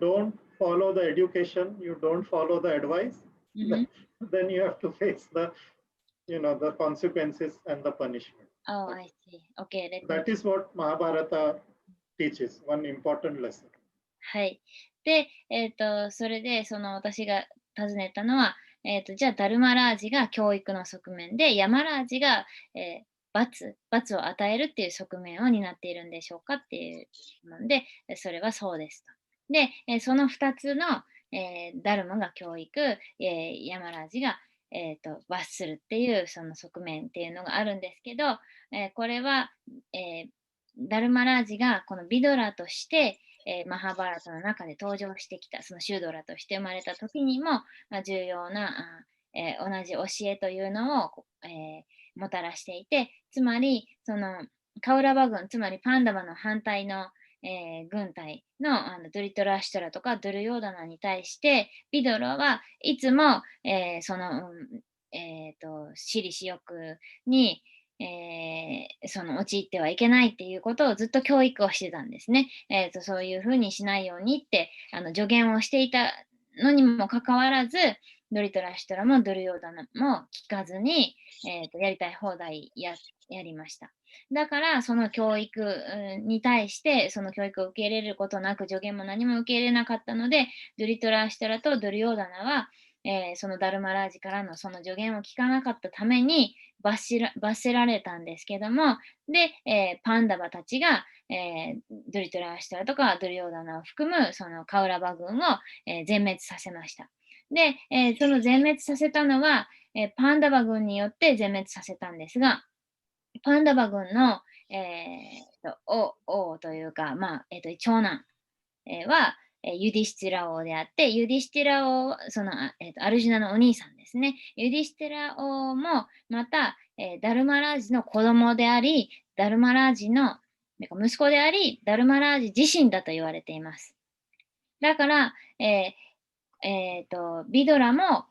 A: don't follow the education, you don't follow the advice, then you have to face the consequences and the punishment.
B: Oh, I see. Okay.
A: That is what Mahabharata teaches, one important lesson.
B: はい。で、それで私が尋ねたのは、じゃあダルマラージが教育の側面で、ヤマラージが、罰を与えるっていう側面を担っているんでしょうかっていうので、それはそうですと。で、その2つの、ダルマが教育、ヤマラージが、罰するっていうその側面っていうのがあるんですけど、これは、ダルマラージがこのビドラとして、マハーバーラタの中で登場してきた、そのシュードラとして生まれた時にも、重要な同じ教えというのを、もたらしていて、つまりそのカウラバ軍、つまりパンダバの反対の、軍隊の、ドゥリトラシュトラとかドゥルヨーダナに対してビドラはいつも、その、私利私欲に、その陥ってはいけないっていうことをずっと教育をしてたんですね。そういうふうにしないようにって助言をしていたのにもかかわらず、ドリトラシュトラもドルヨーダナも聞かずに、やりたい放題やりました。だからその教育に対してその教育を受け入れることなく助言も何も受け入れなかったので、ドリトラシュトラとドルヨーダナは、そのダルマラージからのその助言を聞かなかったために罰せられたんですけども、で、パンダバたちが、ドリトラシュトラとかドルヨーダナを含むそのカウラバ軍を、全滅させました。で、その全滅させたのは、パンダバ軍によって全滅させたんですが、パンダバ軍の、王というか、長男、は、ユディシティラ王であって、ユディシティラ王、その、アルジュナのお兄さんですね。ユディシティラ王もまた、ダルマラージの子供であり、ダルマラージの息子であり、ダルマラージ自身だと言われています。だから、ビドラも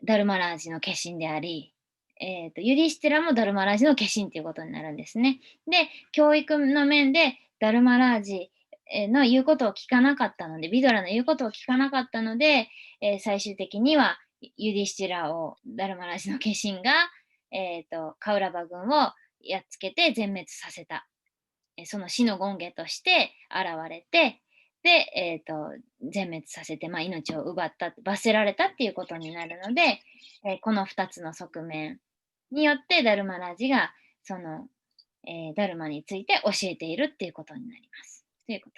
B: ダルマラージの化身であり、ユディシティラもダルマラージの化身ということになるんですね。で、教育の面でダルマラージの言うことを聞かなかったので、ビドラの言うことを聞かなかったので、最終的にはユディシティラをダルマラージの化身が、カウラバ軍をやっつけて全滅させた。その死の権化として現れて、で、全滅させて、命を奪った、罰せられたっていうことになるので、この2つの側面によってダルマラージがその、ダルマについて教えているっていうことになります。ということ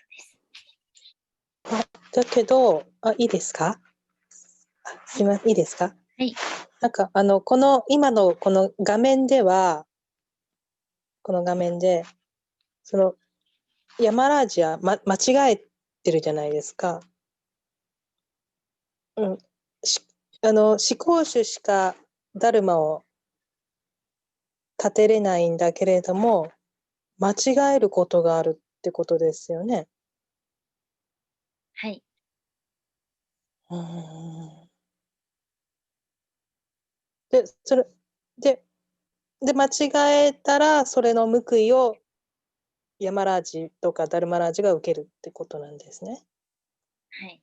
B: です。
D: だけど、いいですか？すみません、いいですか？
B: はい。
D: なんかこの今のこの画面では、この画面でそのヤマラージは、間違えてるじゃないですか。思考主しかダルマを立てれないんだけれども、間違えることがあるってことですよね。
B: はい。
D: で、それで間違えたら、それの報いをヤマラージとかダルマラージが受けるってことなんですね。
B: はい。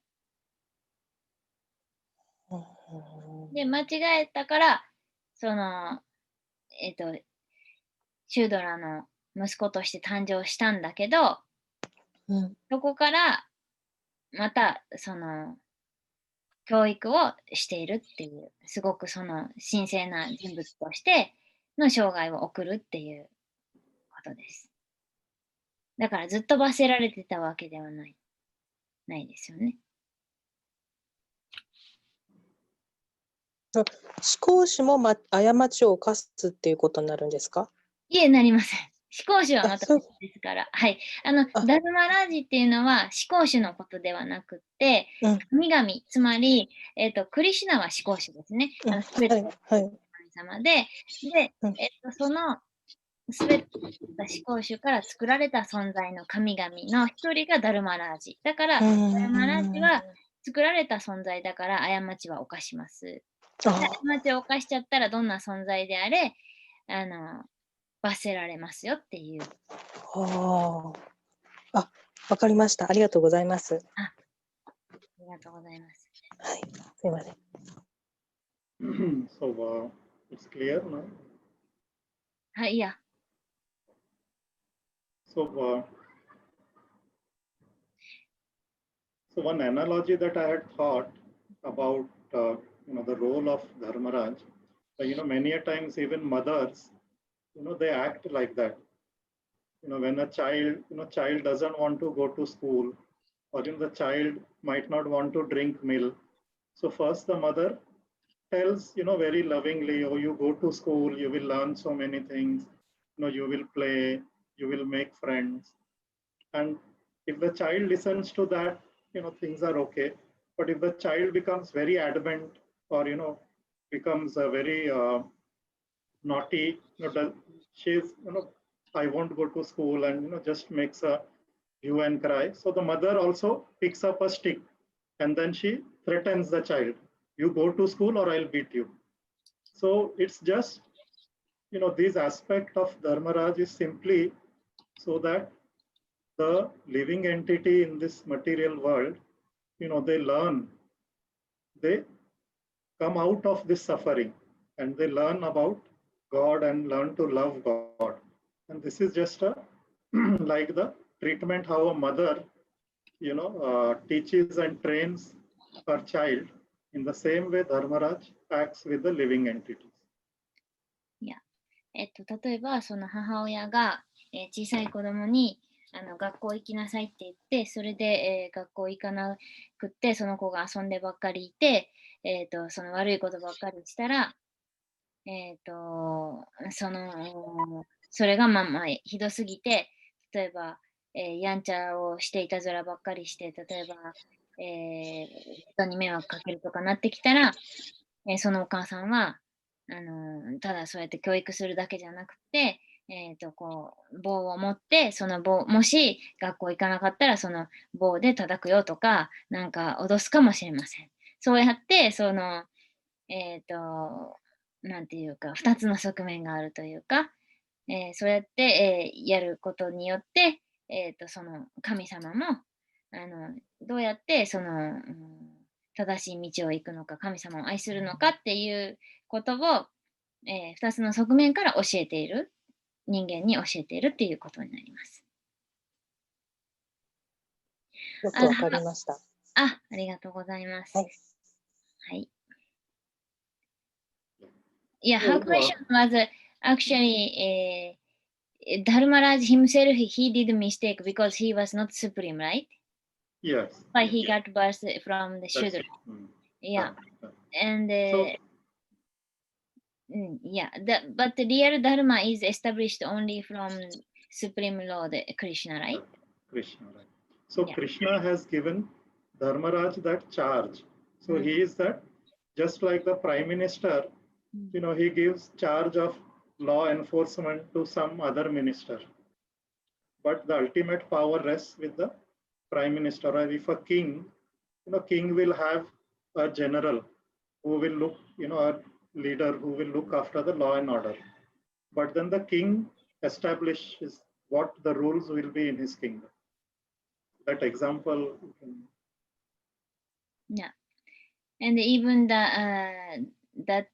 B: で、間違えたから、その、シュードラの息子として誕生したんだけど、そこからまたその教育をしているっていう、すごくその神聖な人物としての生涯を送るっていうことです。だからずっと罰せられてたわけではないですよね。
D: 思考主も、過ちを犯すっていうことになるんですか？
B: いえ、なりません。思考主はまた別ですから。はい。ダルマラージっていうのは思考主のことではなくって、神々、つまり、クリシュナは思考主ですね。すべての神様で、そのすべての思考主から作られた存在の神々の一人がダルマラージ。だから、ダルマラージは作られた存在だから過ちは犯します。過ちを犯しちゃったらどんな存在であれ、罰せられますよっていう。
D: わかりました。ありがとうございます。
B: ありがとうございます。
D: はい、すいません。
A: So, it's clear now?
B: はい、いや。
A: So, one analogy that I had thought about, the role of Dharmaraj, many a times even mothers, they act like that. When a child doesn't want to go to school, or the child might not want to drink milk. So first the mother tells, very lovingly, oh, you go to school, you will learn so many things, you will play, you will make friends. And if the child listens to that, things are okay. But if the child becomes very adamant or, becomes a very naughty, she's, I won't go to school, and, just makes a hue and cry. So the mother also picks up a stick and then she threatens the child. You go to school or I'll beat you. So it's just, this aspect of Dharmaraj is simply so that the living entity in this material world, they learn, they come out of this suffering and they learn about God and learn to love God. And this is just like the treatment how a mother, teaches and trains her child. In the same way, Dharmaraj acts with the living entities.
B: 例えばその母親が、小さい子供に学校行きなさいって言って、それで、学校行かなくって、その子が遊んでばっかりいて、その悪いことばっかりしたら、それがひどすぎて、例えば、やんちゃをしていたずらばっかりして、例えば、人に迷惑かけるとかなってきたら、そのお母さんはただそうやって教育するだけじゃなくて、棒を持って、その棒、もし学校行かなかったらその棒で叩くよとか、なんか脅すかもしれません。そうやって、なんていうか、2つの側面があるというか、そうやって、やることによって、その神様もどうやって正しい道を行くのか、神様を愛するのかっていうことを、2つの側面から教えている、人間に教えているっていうことになります。
D: よくわかりました。
B: ありがとうございます。はい。Yeah, her question was actually Dharmaraj himself, he did a mistake because he was not supreme, right?
A: Yes.
B: But he got birth from the children. Yeah. And but the real Dharma is established only from Supreme Lord Krishna, right?
A: Krishna, right. So Krishna has given Dharmaraj that charge. So he is that, just like the Prime Minister, he gives charge of law enforcement to some other minister. But the ultimate power rests with the Prime Minister. Or if a king, king will have a general who will look, a leader who will look after the law and order. But then the king establishes what the rules will be in his kingdom. That example.
B: Yeah. And even that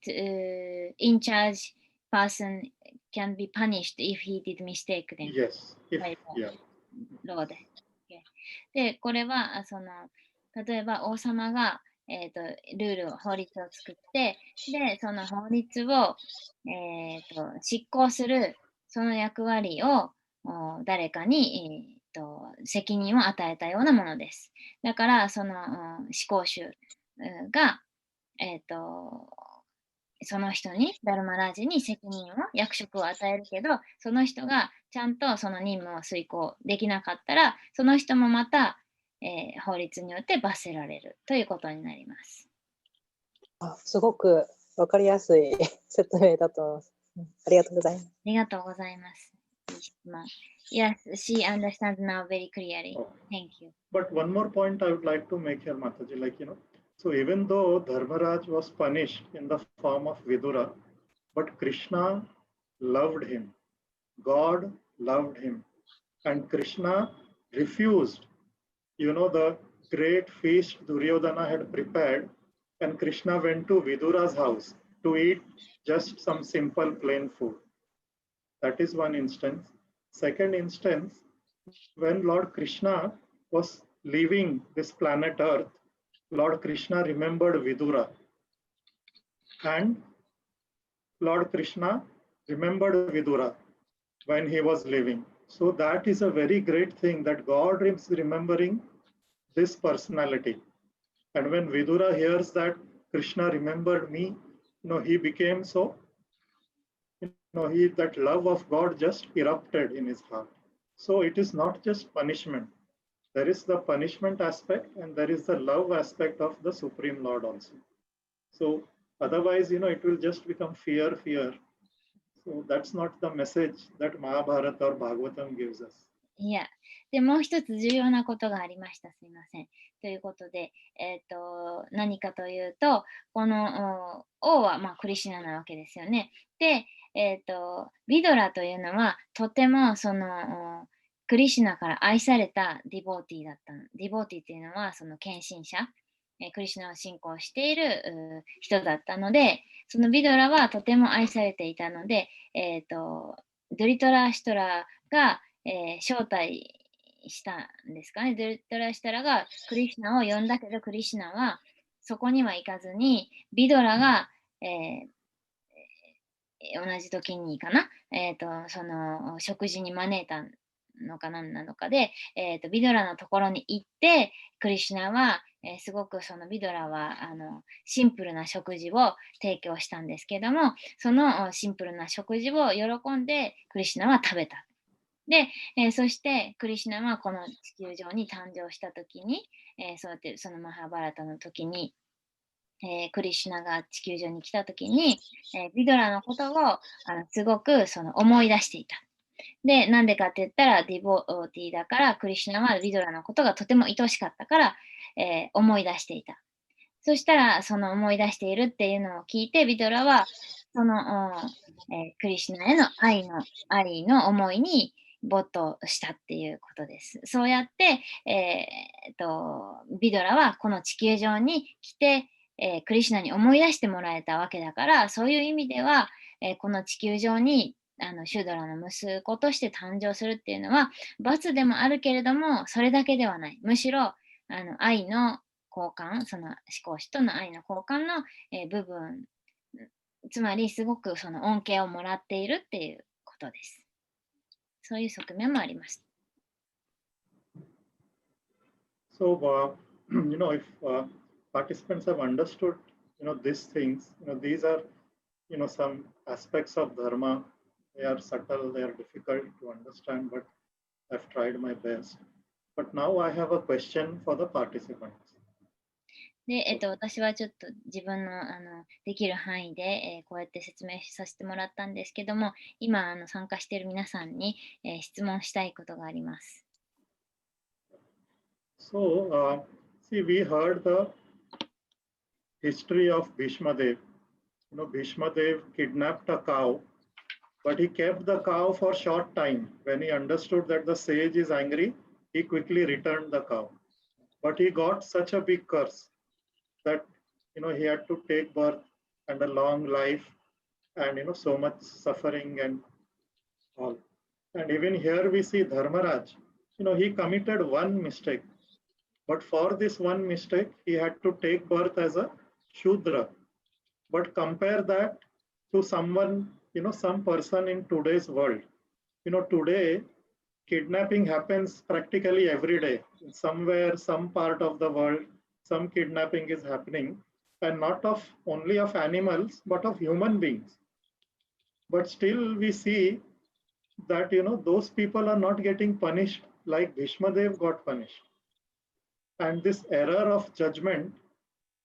B: in charge person can be punished if he did mistake then.
A: Yes.
B: Lord. Okay. で、これは例えば王様が、ルールを法律を作って、で、その法律を、執行するその役割を誰かに、責任を与えたようなものです。だからその司行衆が、その人にダルマラージに責任を役職を与えるけど、その人がちゃんとその任務を遂行できなかったら、その人もまた、法律によって罰せられるということになります。
D: すごくわかりやすい説明だと思います。ありがとうございます。
B: ありがとうございます。Yes, she understands now very clearly. Thank you.
A: But one more point I would like to make here, Mataji, so even though Dharmaraj was punished in the form of Vidura, but Krishna loved him. God loved him. And Krishna refused, the great feast Duryodhana had prepared, and Krishna went to Vidura's house to eat just some simple plain food. That is one instance. Second instance, when Lord Krishna was leaving this planet Earth, Lord Krishna remembered Vidura. And Lord Krishna remembered Vidura when he was living. So that is a very great thing, that God is remembering this personality. And when Vidura hears that Krishna remembered me, he became so, that love of God just erupted in his heart. So it is not just punishment. There is the punishment aspect and there is the love aspect of the Supreme Lord also. So otherwise, it will just become fear. So that's not the message that Mahabharata or Bhagavatam gives us.
B: いや、でもう一つ重要なことがありました。すみません。ということで、何かというと、この王は、クリシュナなわけですよね。で、ビドラというのはとてもそのクリシュナから愛されたディボーティーだったの。ディボーティーというのはその献身者、クリシュナを信仰している人だったので、そのビドラはとても愛されていたので、ドリトラシュトラが招待したんですかね。ドリトラシュトラがクリシュナを呼んだけど、クリシュナはそこには行かずに、ビドラが、同じ時にかな、その食事に招いたのか何なのかで、ビドラのところに行って、クリシュナは、すごくそのビドラはシンプルな食事を提供したんですけども、そのシンプルな食事を喜んでクリシュナは食べた。で、そしてクリシュナはこの地球上に誕生した時に、そうやってそのマハーバラタの時に、クリシュナが地球上に来た時に、ビドラのことをすごくその思い出していた。で、なんでかって言ったらディボーティーだから、クリシュナはビドラのことがとても愛しかったから、思い出していた。そしたら、その思い出しているっていうのを聞いて、ビドラはその、クリシュナへの愛の思いに没頭したっていうことです。そうやって、ビドラはこの地球上に来て、クリシュナに思い出してもらえたわけだから、そういう意味では、この地球上にシュドラの息子として誕生するっていうのは罰でもあるけれども、それだけではない。むしろ愛の交換、その思考主との愛の交換の、部分、つまりすごくその恩恵をもらっているっていうことです。そういう側面もあります。
A: So, if participants have understood, these things, these are, some aspects of dharma. They are subtle, they are difficult to understand, but I've tried my best. But now I have a question for the participants.
B: で、私はちょっと自分のできる範囲で、こうやって説明させてもらったんですけども、今参加している皆さんに、質問したいことがあります。
A: So, see, we heard the history of Bhishma Dev. Bhishma Dev kidnapped a cow, but he kept the cow for a short time. When he understood that the sage is angry, he quickly returned the cow. But he got such a big curse that he had to take birth and a long life and so much suffering and all. And even here we see Dharmaraj, he committed one mistake. But for this one mistake, he had to take birth as a Shudra. But compare that to someone, some person in today's world. Today, kidnapping happens practically every day. Somewhere, some part of the world, some kidnapping is happening, and not only of animals, but of human beings. But still we see that, those people are not getting punished like Bhishma Dev got punished. And this error of judgment,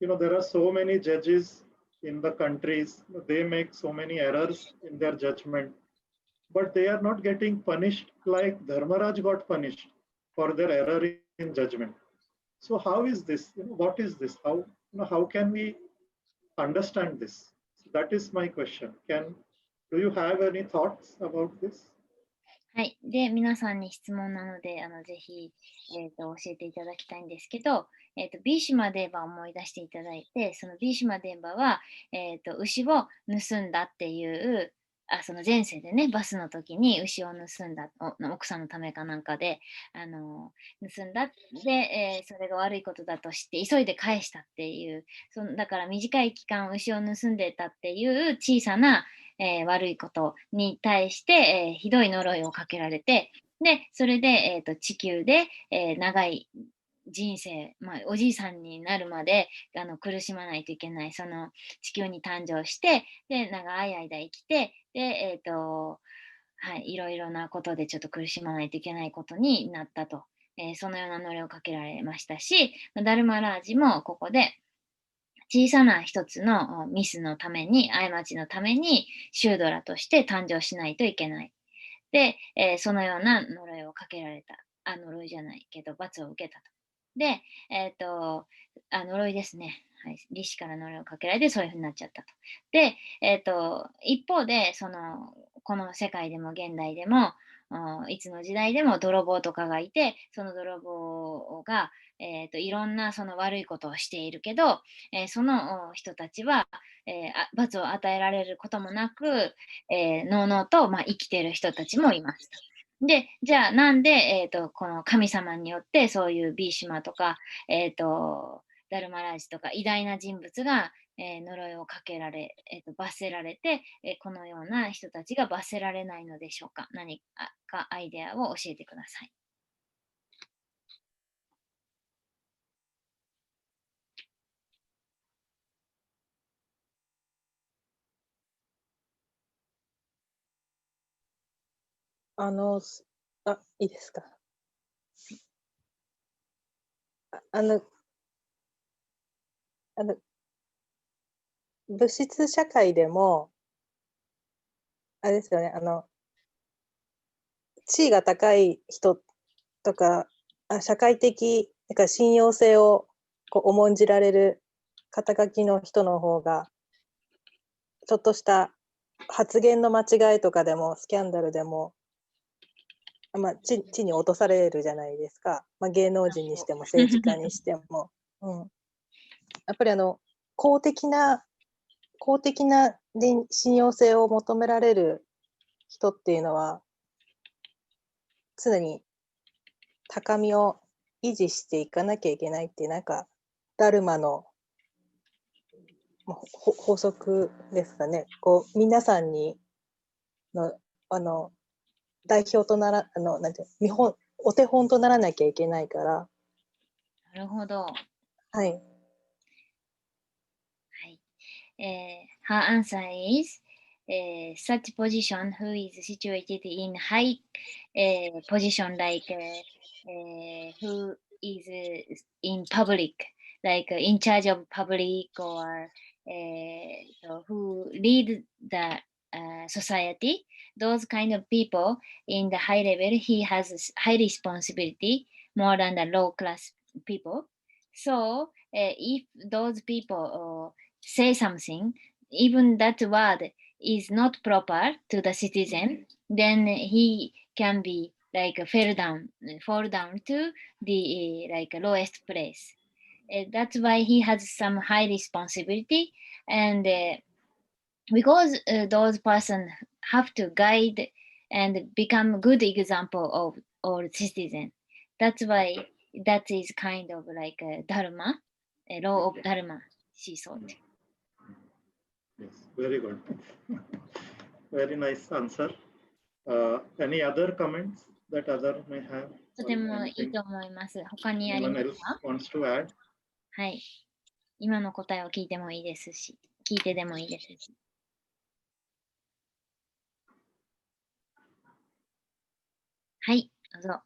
A: there are so many judges in the countries, they make so many errors in their judgment, but they are not getting punished like Dharmaraj got punished for their error in judgment. So how is this? What is this? How can we understand this? So that is my question. Do you have any thoughts about this?
B: はい。で、皆さんに質問なので、ぜひ、教えていただきたいんですけど、ビーシュマデーバを思い出していただいて、そのビーシュマデーバは、牛を盗んだっていう、その前世でね、バスの時に牛を盗んだ、奥さんのためかなんかで、盗んだ。で、それが悪いことだとして、急いで返したっていう、だから短い期間牛を盗んでたっていう小さな、悪いことに対して、ひどい呪いをかけられて、で、それで、地球で、長い人生、おじいさんになるまで苦しまないといけない、その地球に誕生して、で、長い間生きて、で、いろいろなことでちょっと苦しまないといけないことになったと、そのような呪いをかけられましたし、ダルマラージもここで小さな一つのミスのために、過ちのために、シュードラとして誕生しないといけない。で、そのような呪いをかけられた。呪いじゃないけど、罰を受けたと。で、呪いですね。はい、利子から呪いをかけられて、そういうふうになっちゃったと。で、一方で、この世界でも現代でも、いつの時代でも泥棒とかがいて、その泥棒が、いろんなその悪いことをしているけど、その人たちは、罰を与えられることもなく、のうのうと、生きている人たちもいますと。で、じゃあなんで、この神様によってそういうビーシュマとか、ダルマラージとか偉大な人物が、呪いをかけられ、罰せられて、このような人たちが罰せられないのでしょうか。何かアイデアを教えてください。
D: いいですか。物質社会でも、あれですよね、地位が高い人とか、社会的なんか信用性を重んじられる肩書きの人の方が、ちょっとした発言の間違いとかでも、スキャンダルでも、地に落とされるじゃないですか。芸能人にしても政治家にしても。やっぱり公的な信用性を求められる人っていうのは、常に高みを維持していかなきゃいけないっていう、なんかダルマの法則ですかね。皆さんにの代表とならなんてお手本とならなきゃいけないから。
B: なるほど。
D: はい。
B: Her answer is such position who is situated in high position like who is in public, like in charge of public or so who lead the society, those kind of people in the high level, he has high responsibility more than the low class people. So if those people say something, even that word is not proper to the citizen, then he can be like fall down to the like lowest place. That's why he has some high responsibility, and because those persons have to guide and become good example of all citizens. That's why that is kind of like a dharma, a law of dharma, she thought.
A: Yes, very good. Very nice answer. Any other comments that other may have?
B: とてもいいと思います。他にあり
A: Anyone
B: ます
A: else
B: か？
A: wants to add?
B: はい。今の答えを聞いてもいいですし、聞いてでもいいですし。はい、どうぞ。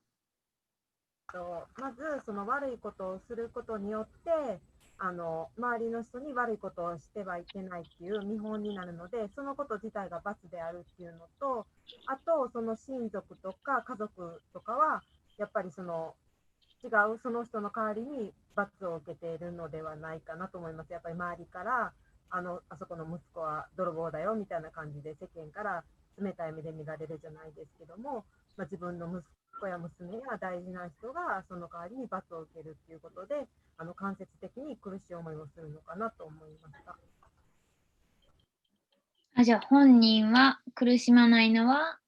C: まずその悪いことをすることによって周りの人に悪いことをしてはいけないっていう見本になるので、そのこと自体が罰であるっていうのと、あとその親族とか家族とかはやっぱりそのその人の代わりに罰を受けているのではないかなと思います。やっぱり周りからあそこの息子は泥棒だよみたいな感じで世間から冷たい目で見られるじゃないですけども、自分の息子や娘や大事な人がその代わりに罰を受けるっていうことで間接的に苦しい思いをするのかなと思いました。
B: じゃあ本人は苦しまないのは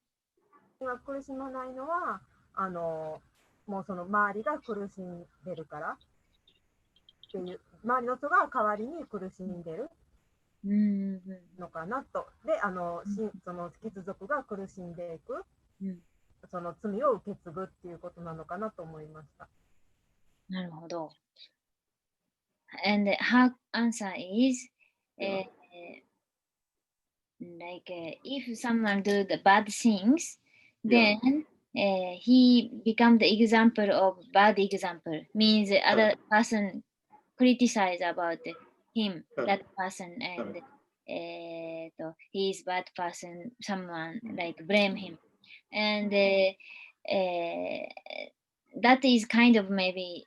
C: 苦しまないのはもうその周りが苦しんでるからっていう、周りの人が代わりに苦しんでるのかなと。でその血族が苦しんでいく、その罪を受け継ぐっていうことなのかなと思いました。
B: なるほど。And her answer is,
A: Yeah.
B: if someone do the bad things,
A: Yeah.
B: then he become the example of bad example. Means the other person criticize about him, that person, and he is bad person. Someone like blame him, and that is kind of maybe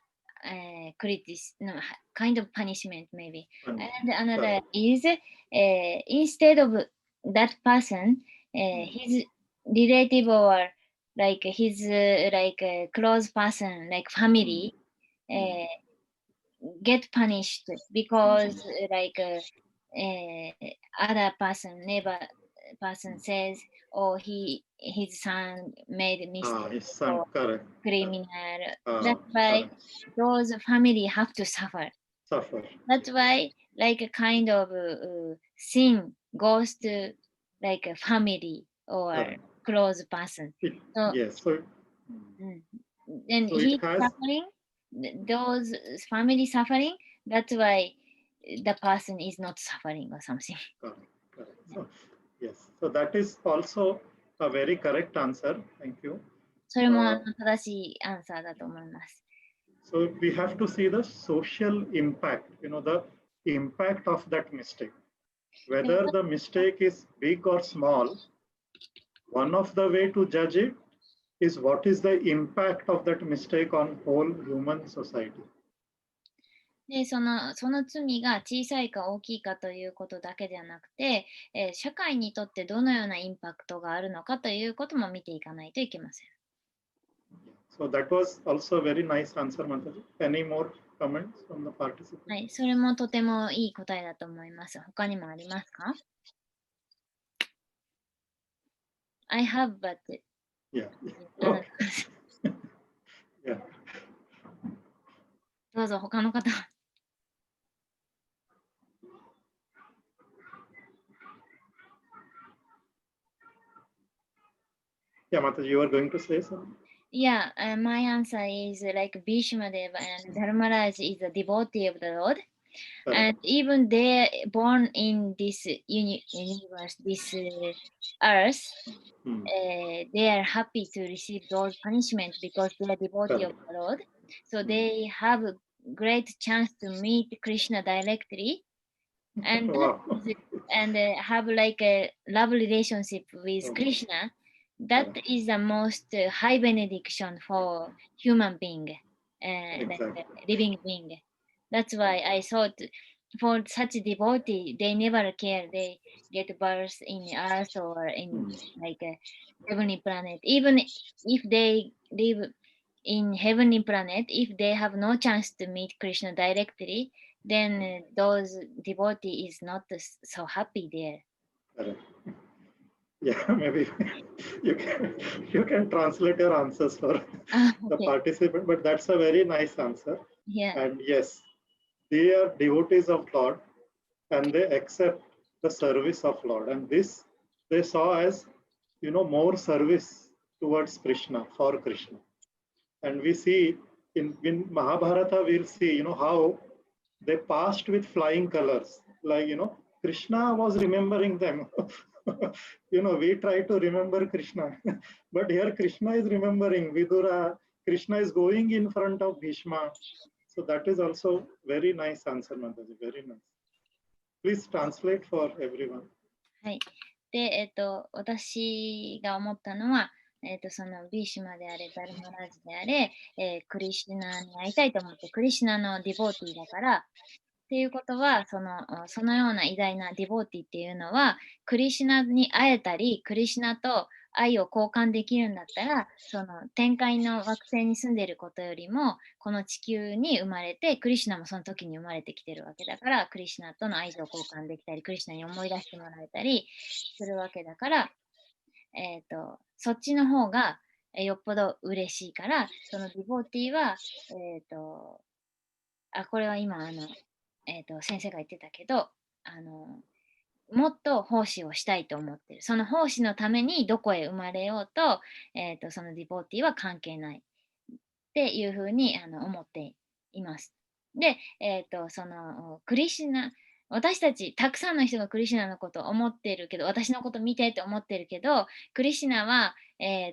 B: kind of punishment maybe. And another is instead of that person, his relative or like his close person, like family, get punished because other person, neighbor person says, oh, his son made mistake
A: His son,
B: or
A: correct.
B: criminal. That's why those family have to suffer. That's why like a kind of sin goes to like a family or close person. So,
A: yes. So,
B: then
A: so
B: he's suffering, those family suffering, that's why the person is not suffering or something.
A: Correct. So, yes. So that is also a very correct answer. Thank you.
B: それも正しいアンサーだと思います。
A: So we have to see the social impact, the impact of that mistake. Whether the mistake is big or small, one of the way to judge it is what is the impact of that mistake on whole human society.
B: でその罪が小さいか大きいかということだけではなくて、社会にとってどのようなインパクトがあるのかということも見ていかないといけません。
A: So that was also a very nice answer, Mataji. Any more comments from the participants?
B: はい、それもとてもいい答えだと思います。他にもありますか？ I have, but
A: Yeah. Yeah.
B: どうぞ他の方。
A: Yeah, Mataji, you are going to say something?
B: Yeah, my answer is like Bhishma Deva and Dharmaraj is a devotee of the Lord. And even they born in this universe, this earth, they are happy to receive those punishments because they are devotee of the Lord. So they have a great chance to meet Krishna directly and have like a love relationship with Krishna. That is the most high benediction for human being, like living being. That's why I thought for such devotee, they never care. They get birth in earth or in like a heavenly planet. Even if they live in heavenly planet, if they have no chance to meet Krishna directly, then those devotee is not so happy there.
A: Yeah, maybe you can translate your answers for the participant, but that's a very nice answer.
B: Yeah.
A: And yes, they are devotees of Lord and they accept the service of Lord. And this they saw as, more service towards Krishna, for Krishna. And we see in Mahabharata, we'll see, how they passed with flying colors. Like, Krishna was remembering them. We try to remember Krishna, but here Krishna is remembering Vidura. Krishna is going in front of Bhishma. So that is also very nice answer, Mataji. Very nice. Please translate for everyone.
B: はい。で、私が思ったのは、そのビーシュマであれ、ダルマラジであれ、クリシュナに会いたいと思って、クリシュナのディボーティーだから、っていうことはそのような偉大なディボーティーっていうのは、クリシュナに会えたり、クリシュナと愛を交換できるんだったら、その天界の惑星に住んでいることよりも、この地球に生まれて、クリシュナもその時に生まれてきてるわけだから、クリシュナとの愛情を交換できたり、クリシュナに思い出してもらえたりするわけだから、そっちの方がよっぽど嬉しいから、そのディボーティーは、これは今先生が言ってたけど、もっと奉仕をしたいと思ってる。その奉仕のためにどこへ生まれようと、そのディボーティーは関係ないっていうふうに思っています。で、そのクリシュナ、私たちたくさんの人がクリシュナのことを思っているけど、私のこと見てって思ってるけど、クリシュナは、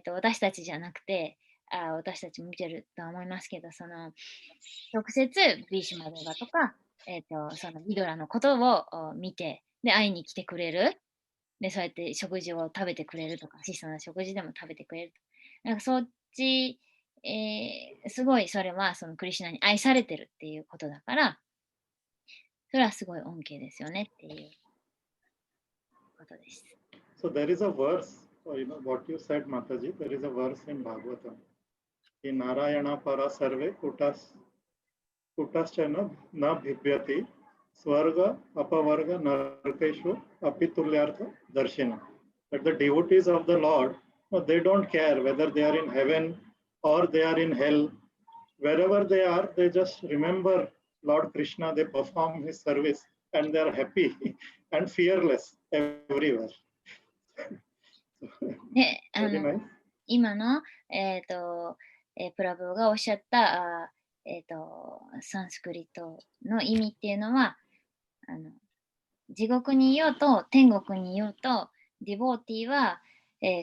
B: 私たちじゃなくて、私たちも見てるとは思いますけど、その直接ビーシュマデーバとか、そのビドラのことを見て、で、会いに来てくれる。で、そうやって食事を食べてくれるとか、質素な食事でも食べてくれると。なんかそっち、すごいそれはそのクリシュナに愛されてるっていうことだから、それはすごい恩恵ですよねっていうことです。
A: So there is a verse, what you said, Mataji, there is a verse in Bhagavatam. In Narayana para sarve kutaschana na bhibyati swarga apavarga narkeshu apitulyartha darshina. That the devotees of the Lord, they don't care whether they are in heaven or they are in hell. Wherever they are, they just remember Lord Krishna, they perform his service and they are happy and fearless everywhere.
B: で、
A: Very nice.
B: 今の、プラブがおっしゃったサンスクリットの意味っていうのは、地獄にいようと天国にいようと、ディボーティーは、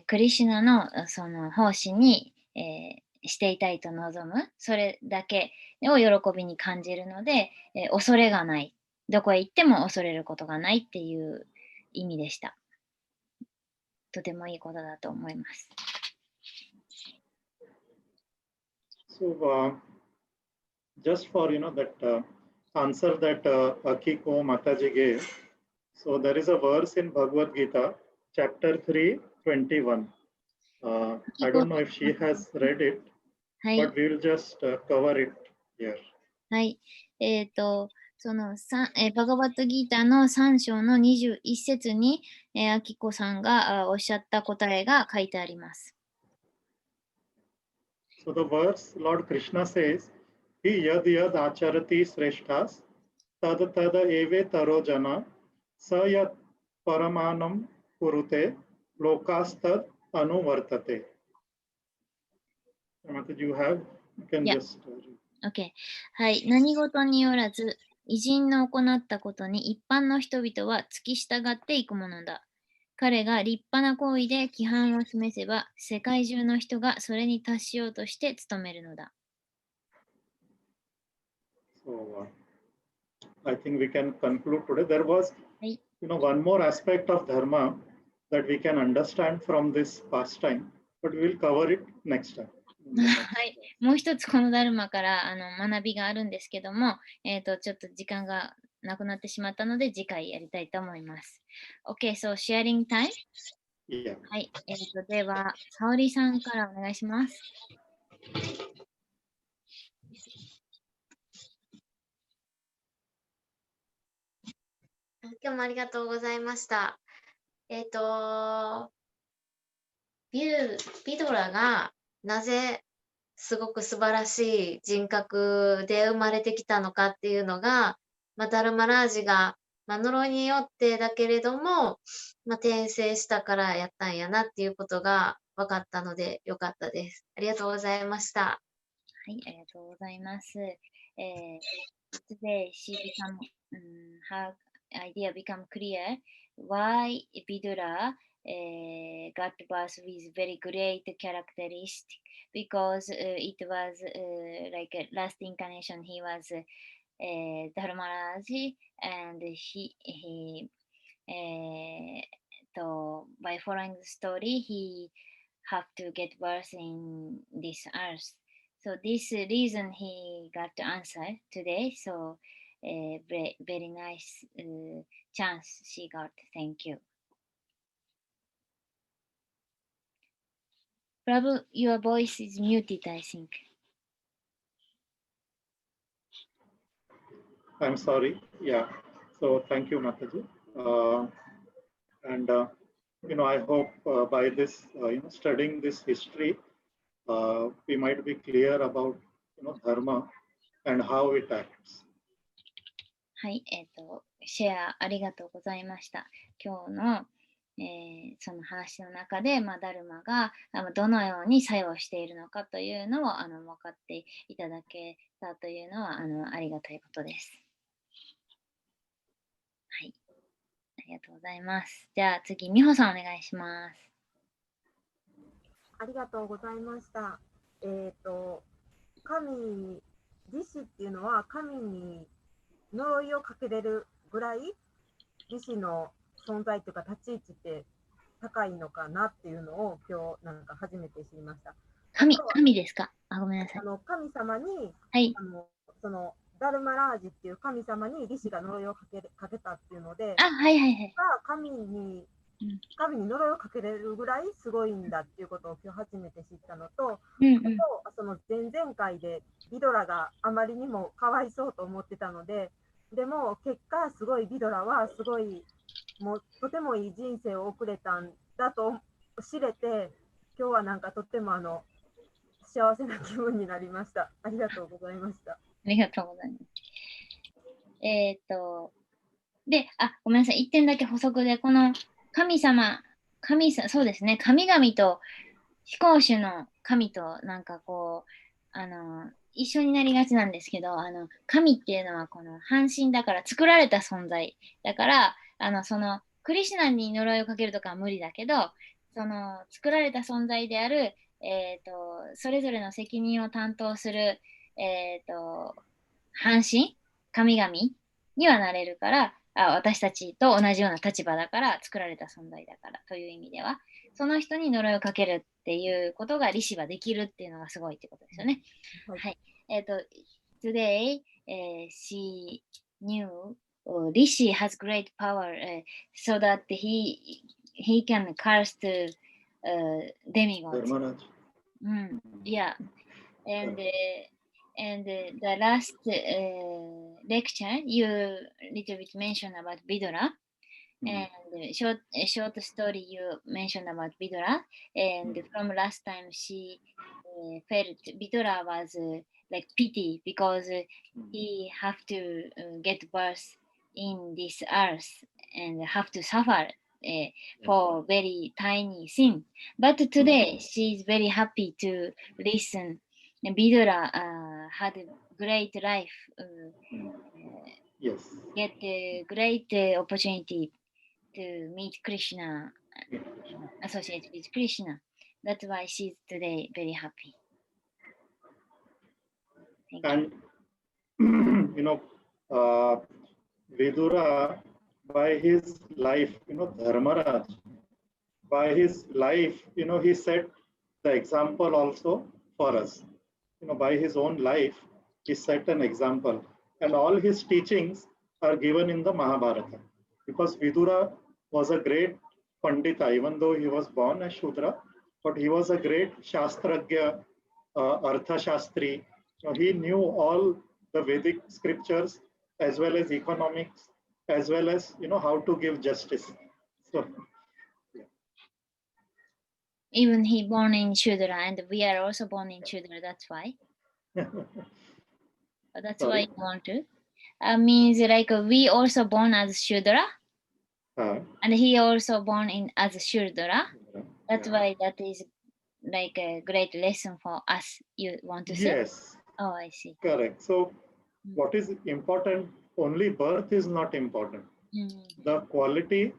B: クリシュナのその奉仕に、していたいと望む、それだけを喜びに感じるので、恐れがない。どこへ行っても恐れることがないっていう意味でした。とてもいいことだと思います。
A: So, just for that answer that Akiko Mataji gave, so there is a verse in Bhagavad Gita, chapter 3:21. I don't know if she has read it,
B: はい。
A: but we will just cover it here.
B: はい。そのバガバットギーターの3章の21節に、アキコさんがおっしゃった答えが書いてあります。
A: So the verse, Lord Krishna says, Hi yad yad acharati sreshthas, tad tada eve taro jana, sa yat paramanam kurute, lokastad anuvartate. You can
B: Yeah.
A: just
B: OK。はい。何事によらず、偉人の行ったことに一般の人々は付き従っていくものだ。彼が立派な行為で規範を示せば、世界中の人がそれに達しようとして努めるのだ。
A: So I think we can conclude today. There was,
B: はい。
A: one more aspect of dharma that we can understand from this pastime, but we will cover it next time.
B: はい。もう一つこのダルマから学びがあるんですけども、ちょっと時間がなくなってしまったので、次回やりたいと思います。OK、so sharing time?
A: Yeah.
B: はい。では、沙織さんからお願いします。
E: 今日もありがとうございました。ビドラがなぜすごく素晴らしい人格で生まれてきたのかっていうのが、ダルマラージが、呪いによってだけれども、転生したからやったんやなっていうことが分かったのでよかったです。ありがとうございました。
B: はい、ありがとうございます。Today she become her idea become clear why Vidura got birth with very great characteristic because it was like a last incarnation he was Dharmaraji and he by following the story he have to get birth in this earth. So this reason he got the answer today. So very nice chance she got. Thank you. Prabhu, your voice is muted, I think.
A: I'm sorry. Yeah. So thank you, Mataji. And I hope by this, studying this history, we might be clear about, dharma and how it acts.
B: はい、シェアありがとうございました。今日の、その話の中で、ダルマがどのように作用しているのかというのを分かっていただけたというのはありがたいことです。はい。ありがとうございます。じゃあ次、美穂さんお願いします。
C: ありがとうございました。神、リシっていうのは神に呪いをかけれるぐらい、リシの存在というか立ち位置って高いのかなっていうのを今日なんか初めて知りました。
B: 神ですか？ごめんなさい。
C: 神様に、
B: はい、
C: そのダルマラージっていう神様にリシが呪いをかけたっていうので、
B: はいはいはい。
C: 神に呪いをかけれるぐらいすごいんだっていうことを今日初めて知ったのと、その前々回でビドラがあまりにもかわいそうと思ってたので、でも結果すごいビドラはすごいもうとてもいい人生を送れたんだと知れて、今日はなんかとっても幸せな気分になりました。ありがとうございました。
B: ありがとうございます。で、ごめんなさい。1点だけ補足で、この神様、そうですね、神々と飛行種の神となんかこう、一緒になりがちなんですけど、神っていうのはこの半身だから作られた存在だから、そのクリシュナに呪いをかけるとかは無理だけど、その作られた存在である、それぞれの責任を担当する、半身、神々にはなれるから、私たちと同じような立場だから作られた存在だからという意味では、その人に呪いをかけるっていうことがリシはできるっていうのがすごいってことですよね。はい。Today, she knew Rishi has great power, so that he can curse the demigods. Yeah, and the last lecture, you little bit mentioned about Vidura, and short story you mentioned about Vidura, and from last time she felt Vidura was like pity because he have to get birth in this earth and have to suffer for very tiny sin. But today she is very happy to listen. Vidura had a great life, get a great opportunity to meet Krishna, associate with Krishna. That's why she's today very happy.
A: And Vidura, by his life, Dharmaraj, by his life, he set the example also for us. By his own life, he set an example. And all his teachings are given in the Mahabharata. Because Vidura was a great Pandita, even though he was born as Shudra, but he was a great Shastragya, Artha Shastri. He knew all the Vedic scriptures as well as economics, as well as how to give justice. So,
B: even he born in Shudra, and we are also born in Shudra. That's why. That's why you want to. Means like we also born as Shudra, and he also born in as Shudra. That's why that is like a great lesson for us. You want to say?
A: Yes.
B: Oh, I see.
A: Correct. So, what is important? Only birth is not important. The quality,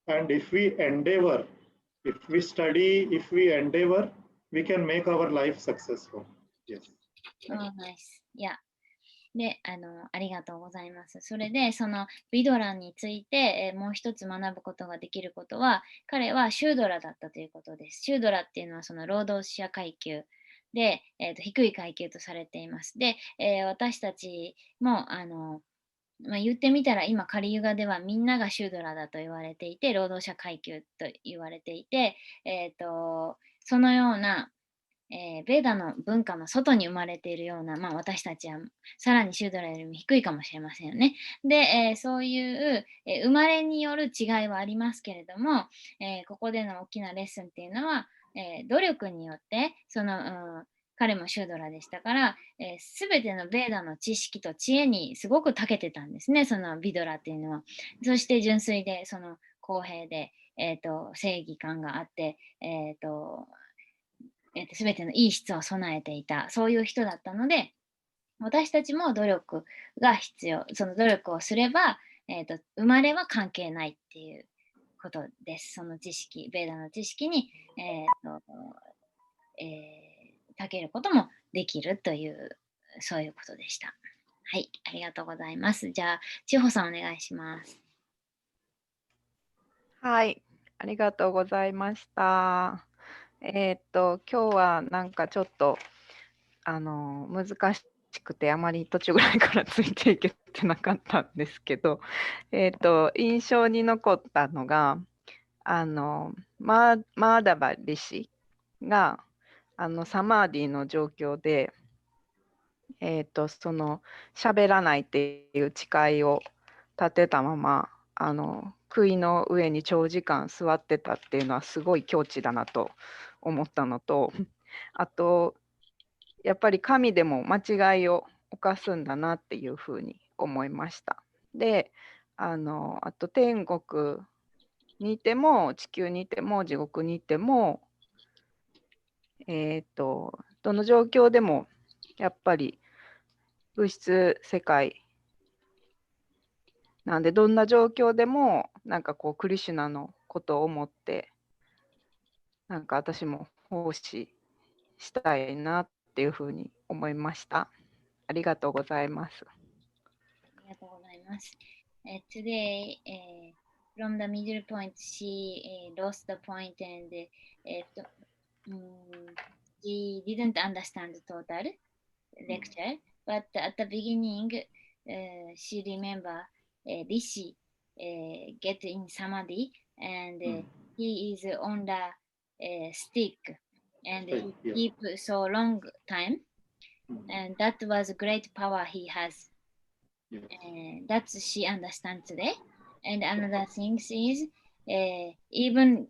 A: and if we endeavor, if we study, if we endeavor, we can make our life successful. Yes.
B: Oh, nice. Yeah. で、ありがとうございます。それで、そのビドラについて、もう一つ学ぶことができることは、彼はシュードラだったということです。シュードラっていうのはその労働者階級で、低い階級とされています。で、私たちも言ってみたら今カリユガではみんながシュードラだと言われていて、労働者階級と言われていて、そのようなベーダの文化の外に生まれているような、私たちはさらにシュードラよりも低いかもしれませんよね。で、そういう、生まれによる違いはありますけれども、ここでの大きなレッスンっていうのは、努力によって彼もシュードラでしたから、すべてのベーダの知識と知恵にすごく長けてたんですね、そのビドラっていうのは。そして純粋で公平で、正義感があって、全てのいい質を備えていた、そういう人だったので、私たちも努力が必要。その努力をすれば、生まれは関係ないっていうことです。その知識、ベーダの知識に、たけることもできるという、そういうことでした。はい、ありがとうございます。じゃあ、千穂さんお願いします。
F: はい、ありがとうございました。今日はなんかちょっと難しくてあまり途中ぐらいからついていけてなかったんですけど、印象に残ったのがマーダバリシがサマーディの状況で、その喋らないっていう誓いを立てたまま杭の上に長時間座ってたっていうのはすごい境地だなと思ったのと、あとやっぱり神でも間違いを犯すんだなっていうふうに思いました。で、あと天国にいても地球にいても地獄にいても、どの状況でもやっぱり物質世界なんで、どんな状況でもなんかこうクリシュナのことを思ってなんか私も奉仕したいなっていうふうに思いました。ありがとうございます。
B: ありがとうございます。Today, from the middle point, she lost the point and she didn't understand the total lecture, but at the beginning, she remember Rishi get in samadhi and he is on the stick and he keep so long time, and that was great power he has. That she understands today. And another thing is even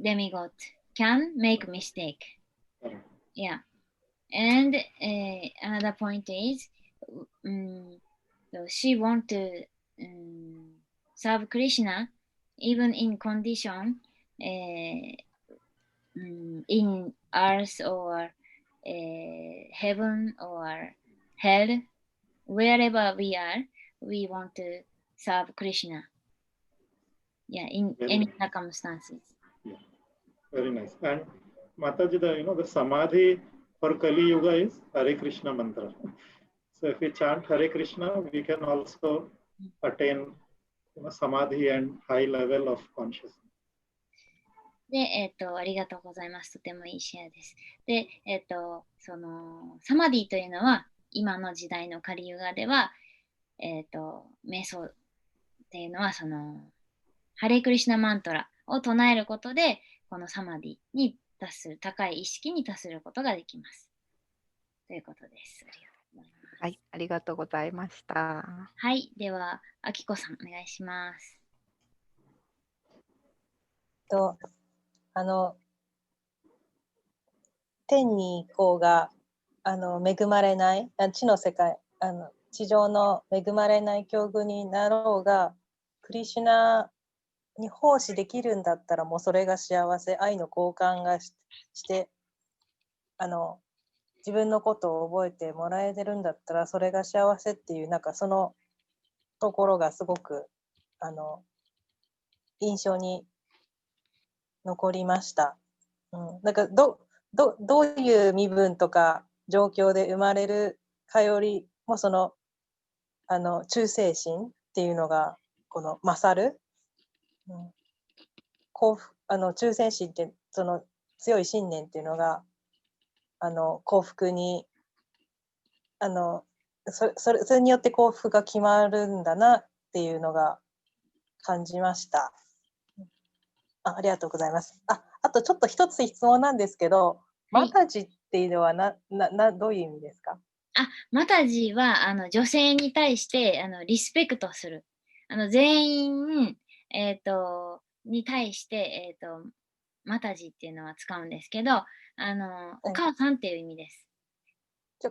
B: demigod can make mistake. Yeah. And another point is she want to serve Krishna even in condition in earth or heaven or hell, wherever we are, we want to serve Krishna. Yeah, in any circumstances.
A: Yeah, very nice. And Mataji, the Samadhi for Kali Yuga is Hare Krishna mantra. So if we chant Hare Krishna, we can also attain Samadhi and high level of consciousness.
B: で、ありがとうございます。とてもいいシェアです。で、そのサマディというのは今の時代のカリユガでは、瞑想っていうのはそのハレクリシュナマントラを唱えることでこのサマディに達する、高い意識に達することができます。ということです。
F: はい、ありがとうございました。
B: はい、では、あきこさんお願いします。
D: 天に行こうが恵まれない地の世界地上の恵まれない境遇になろうがクリシュナに奉仕できるんだったらもうそれが幸せ、愛の交換がして自分のことを覚えてもらえてるんだったらそれが幸せっていうなんかそのところがすごく印象に残りました。なんかどういう身分とか状況で生まれるかよりもその忠誠心っていうのがこの勝る、忠誠心ってその強い信念っていうのが幸福にそれによって幸福が決まるんだなっていうのが感じました。ありがとうございます。あとちょっと一つ質問なんですけど、マタジっていうのはどういう意味ですか？
B: マタジは女性に対してリスペクトする全員、に対して、マタジっていうのは使うんですけどお母さんっていう意味です。
D: じゃ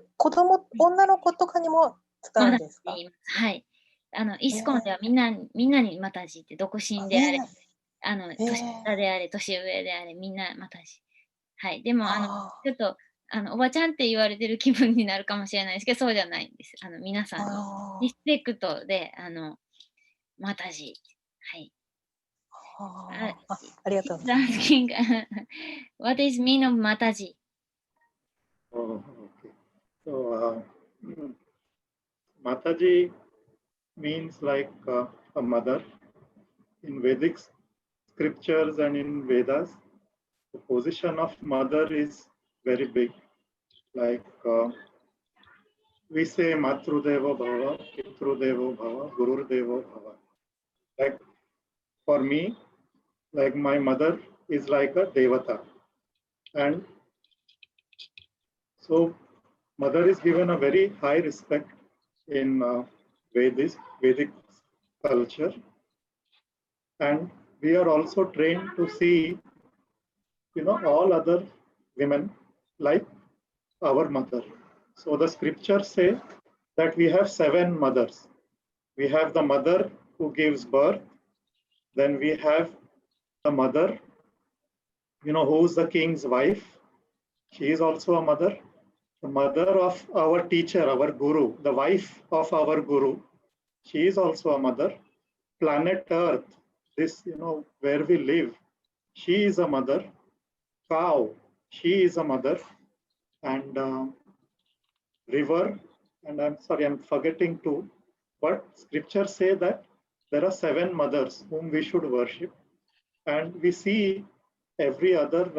D: 女の子とかにも使うんですか？
B: はい。イスコンではみんなにマタジって独身であれ年下であれ、年上であれ、みんなマタジ。はい。でも、ちょっと、おばちゃんって言われてる気分になるかもしれないですけど、そうじゃないんです。皆さんのリスペクトで、マタジ。はい。
D: ありがとうございます。
B: What is mean of Mataji?
A: Oh, okay. So, Mataji means like a mother. In Vedic scriptures and in Vedas, the position of mother is very big. Like we say Matrudeva Bhava, Pitrudeva Bhava, Gurudeva Bhava. Like for me, like my mother is like a Devata. And so mother is given a very high respect in Vedic culture. And we are also trained to see, all other women like our mother. So the scriptures say that we have 7 mothers. We have the mother who gives birth. Then we have the mother, who is the king's wife. She is also a mother. The mother of our teacher, our guru, the wife of our guru. She is also a mother. Planet Earth, this, where we live, she is a mother. Cow, she is a mother. And river, and I'm sorry, I'm forgetting 2, but scriptures say that there are 7 mothers whom we should worship. And we see every other,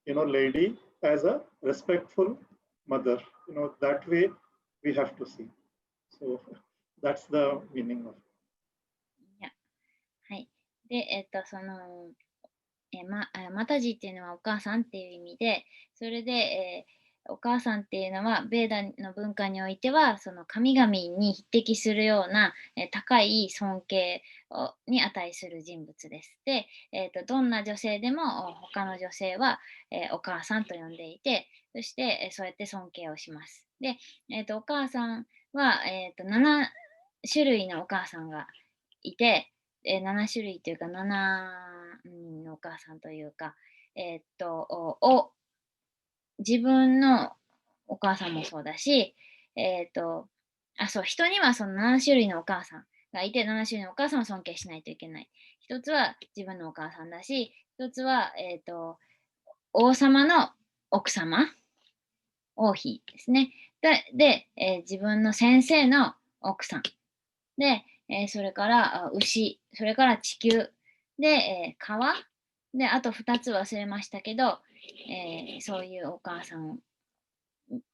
A: lady as a respectful mother. That way we have to see. So that's the meaning of it.
B: はい。で、マタジっていうのはお母さんっていう意味で、それで、お母さんっていうのは、ベーダの文化においては、その神々に匹敵するような、高い尊敬に値する人物です。で、どんな女性でも、他の女性は、お母さんと呼んでいて、そして、そうやって尊敬をします。で、お母さんは、7種類のお母さんがいて、7種類というか7人のお母さんというか、自分のお母さんもそうだし、そう、人にはその7種類のお母さんがいて、7種類のお母さんを尊敬しないといけない。一つは自分のお母さんだし、一つは、王様の奥様、王妃ですね。で、自分の先生の奥さん。で、それから牛、それから地球、で、川、で、あと2つ忘れましたけど、そういうお母さん、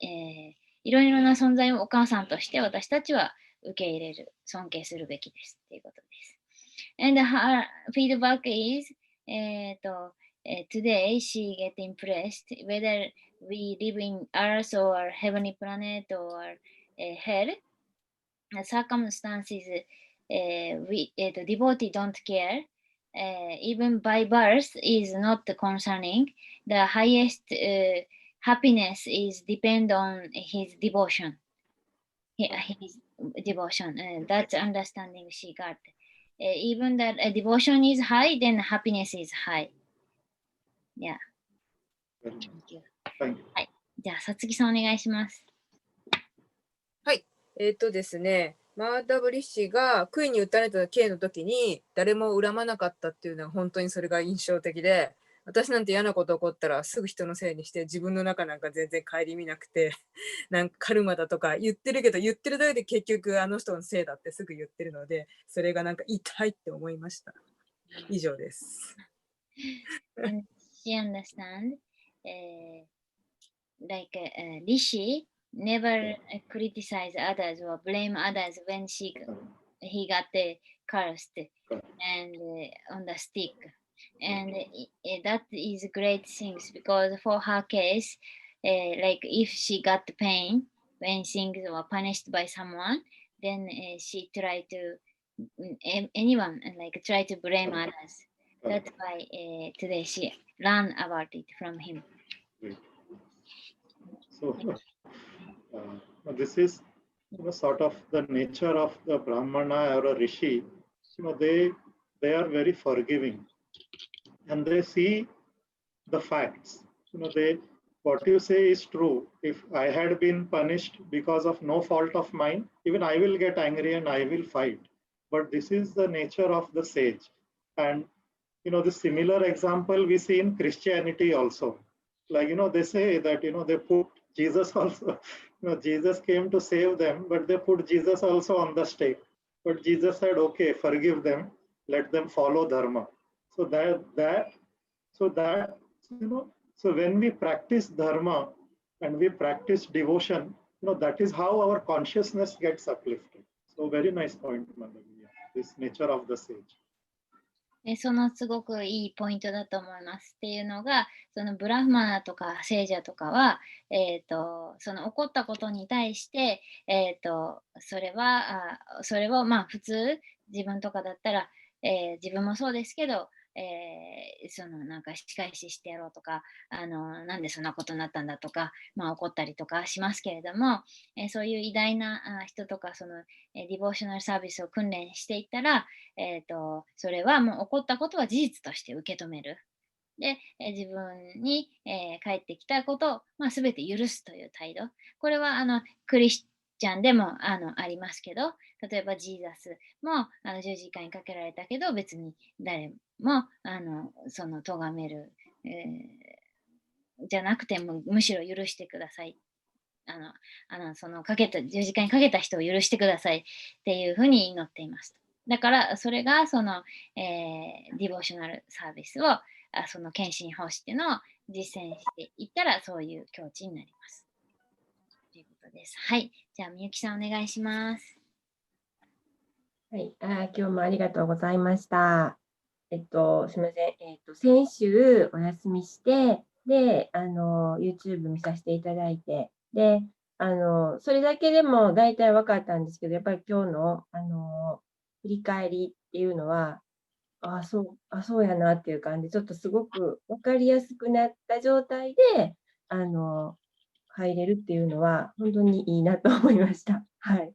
B: いろいろな存在をお母さんとして私たちは受け入れる、尊敬するべきですっていうことです。And her feedback is, today she get impressed whether we live in Earth or heavenly planet or hell. Circumstances, devotee don't care. Even by birth is not concerning. The highest happiness is depend on his devotion. His devotion. That's understanding she got. Even that devotion is high, then happiness is high. Yeah. Thank you. はい。じゃあ、さつきさんお願いします。
C: はい。ですね、マーダブリ氏が杭に打たれた刑の時に誰も恨まなかったっていうのは本当にそれが印象的で、私なんて嫌なこと起こったらすぐ人のせいにして自分の中なんか全然顧みなくて、なんかカルマだとか言ってるけど、言ってるだけで結局あの人のせいだってすぐ言ってるので、それがなんか痛いって思いました。以上です。
B: And she understand, like Rishi never criticize others or blame others when he got cursed and on the stick. And that is great things because for her case, like if she got pain when things were punished by someone, then she tried to anyone like try to blame others. That's why today she learned about it from him.
A: So this is sort of the nature of the Brahmana or a Rishi. They they are very forgiving and they see the facts. What you say is true. If I had been punished because of no fault of mine, even I will get angry and I will fight. But this is the nature of the sage. And the similar example we see in Christianity also. Like, they say that, they put Jesus also, Jesus came to save them, but they put Jesus also on the stake. But Jesus said, okay, forgive them, let them follow dharma. So so when we practice dharma and we practice devotion, that is how our consciousness gets uplifted. So very nice point, Madhavi, this nature of the sage.
B: そのすごくいいポイントだと思います。っていうのが、そのブラフマナとか聖者とかは、その起こったことに対して、それをまあ普通自分とかだったら、自分もそうですけど、そのなんか仕返ししてやろうとか、なんでそんなことになったんだとか、まあ怒ったりとかしますけれども、そういう偉大な人とかそのディボーショナルサービスを訓練していったら、それはもう起こったことは事実として受け止める。で、自分に、返ってきたことを、まあ、全て許すという態度。これはクリスチャンでもありますけど、例えばジーザスも十字架にかけられたけど、別に誰もその咎める、じゃなくてもむしろ許してください。その十字架にかけた人を許してくださいっていうふうに祈っています。だからそれがその、ディボーショナルサービスをその献身奉仕っていうのを実践していったらそういう境地になります。ということです。はい。じゃあみゆきさんお願いします。
G: はい、今日もありがとうございました。すみません。先週お休みして、で、YouTube 見させていただいて、で、それだけでも大体分かったんですけど、やっぱり今日の、振り返りっていうのは、そうやなっていう感じで、ちょっとすごく分かりやすくなった状態で、入れるっていうのは、本当にいいなと思いました。はい。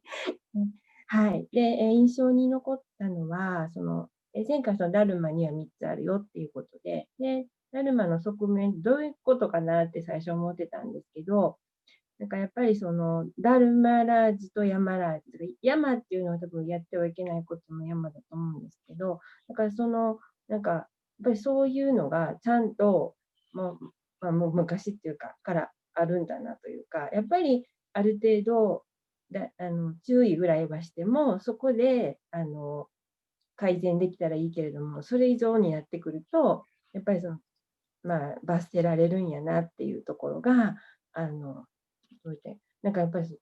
G: はい。で、印象に残ったのは、前回ダルマには3つあるよっていうことで、で、ダルマの側面、どういうことかなって最初思ってたんですけど、なんかやっぱりダルマラージとヤマラージ、ヤマっていうのは多分やってはいけないことのヤマだと思うんですけど、だからなんか、やっぱりそういうのがちゃんと、もう昔っていうか、からあるんだなというか、やっぱりある程度、注意ぐらいはしても、そこで改善できたらいいけれども、それ以上になってくると、やっぱり罰せられるんやなっていうところが、なんかやっぱり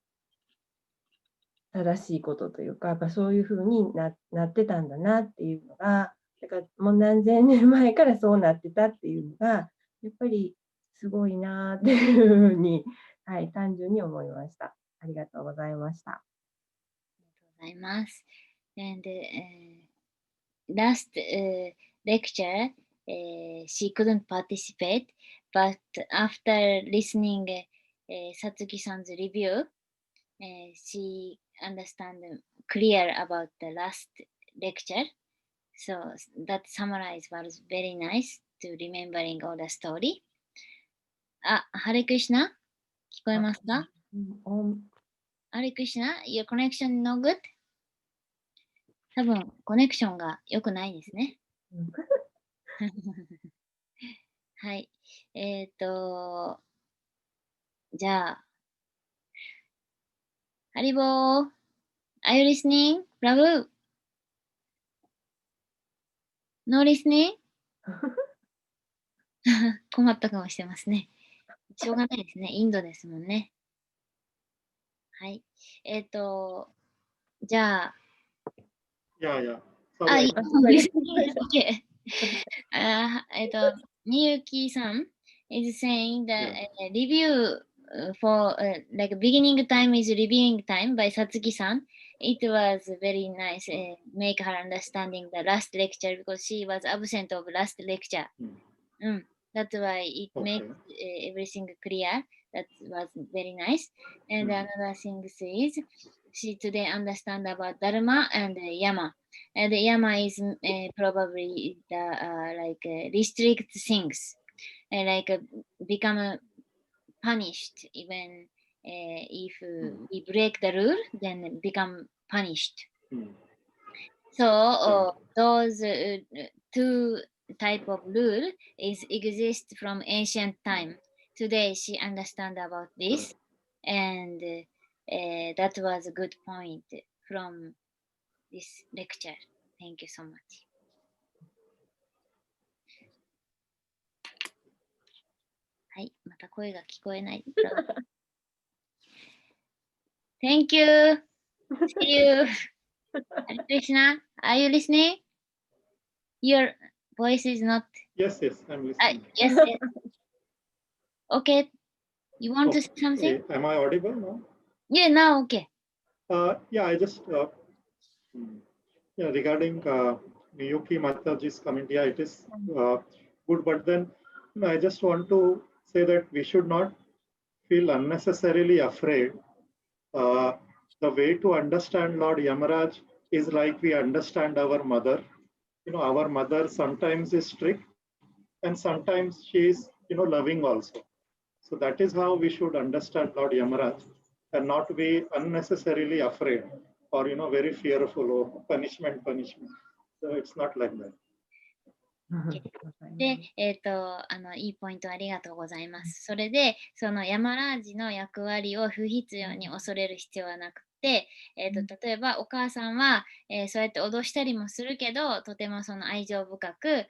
G: 正しいことというか、やっぱそういうふうになってたんだなっていうのが、だからもう何千年前からそうなってたっていうのが、やっぱりすごいなっていうふうに、はい、単純に思いました。ありがとうございました。
B: ありがとうございます。And last lecture, she couldn't participate, but after listening Satsuki-san's review, she understand clear about the last lecture. So that summarize was very nice to remembering all the story. ハレクリシナ聞こえますか？ハレクリシナ Your connection no good? 多分コネクションが良くないですね。はい。じゃあ、ハリボー、Are you listening? Prabhu? No listening? 困ったかもしてますね。しょうがないですね。インドですもんね。はい。じゃあ、
A: Yeah.
B: Okay. Miyuki-san is saying that review for like beginning time is reviewing time by Satsuki-san. It was very nice. Make her understanding the last lecture because she was absent of last lecture. That's why it makes everything clear. That was very nice. And another thing is she today understand about Dharma and Yama. And the Yama is probably the restrict things, become punished even if we break the rule, then become punished. So those two type of rule exist from ancient time. Today she understand about this, and that was a good point from this lecture. Thank you so much. はい、また声が聞こえない。Thank you. See you. Krishna, are you listening? Your voice is not.
A: Yes, I'm listening.
B: Yes. Okay. You want to say something?
A: Okay. Am I audible now?
B: Yeah, now okay.
A: Yeah, I just regarding Miyuki Mataji's comment, yeah, it is good, but then I just want to say that we should not feel unnecessarily afraid. The way to understand Lord Yamaraj is like we understand our mother. Our mother sometimes is strict and sometimes she is, loving also. So that is how we should understand Lord Yamaraj and not be unnecessarily afraid or, very fearful or punishment. So it's not like that.
B: で、いいポイントありがとうございます。それで、そのヤマラージの役割を不必要に恐れる必要はなくて、例えばお母さんは、そうやって脅したりもするけど、とてもその愛情深く、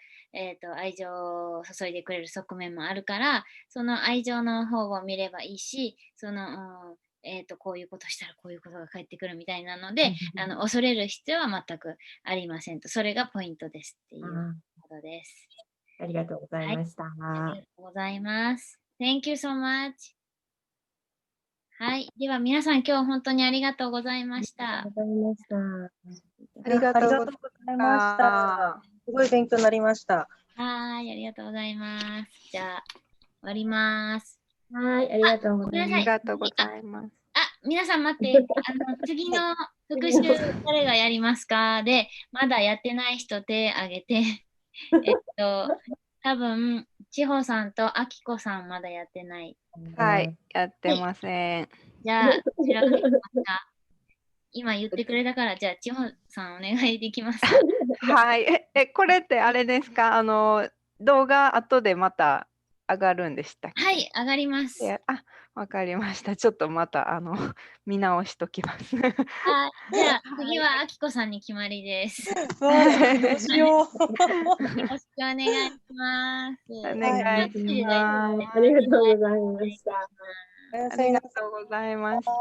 B: 愛情を注いでくれる側面もあるから、その愛情の方を見ればいいし、こういうことしたらこういうことが返ってくるみたいなので、恐れる必要は全くありませんと。それがポイントですっていうことです。
G: ありがとうございました。
B: ありがとうございます。Thank you so much. はい。では皆さん今日本当にありがとうございました。
C: ありがとうございました。
D: すごい勉強になりました。
B: はい、ありがとうございます。じゃあ、終わります。
G: はい、ありがとうございます。
F: ありがとうございます。
B: 皆さん待って、次の復習誰がやりますかで、まだやってない人手挙げて、多分、千穂さんとあきこさんまだやってない。
F: はい、やってません。
B: じゃあ、こちらから今言ってくれたから、じゃあ、千穂さんお願いできますか。
F: はい。これってあれですか？動画後でまた上がるんでしたっけ？
B: はい、上がります。
F: わかりました。ちょっとまた見直しときます。
B: はい、じゃあ次はあきこさんに決まりです。
D: どうしよう。
B: よろしくお願いします。
F: お願いします。
G: ありがとうございました。
F: ありがとうございました。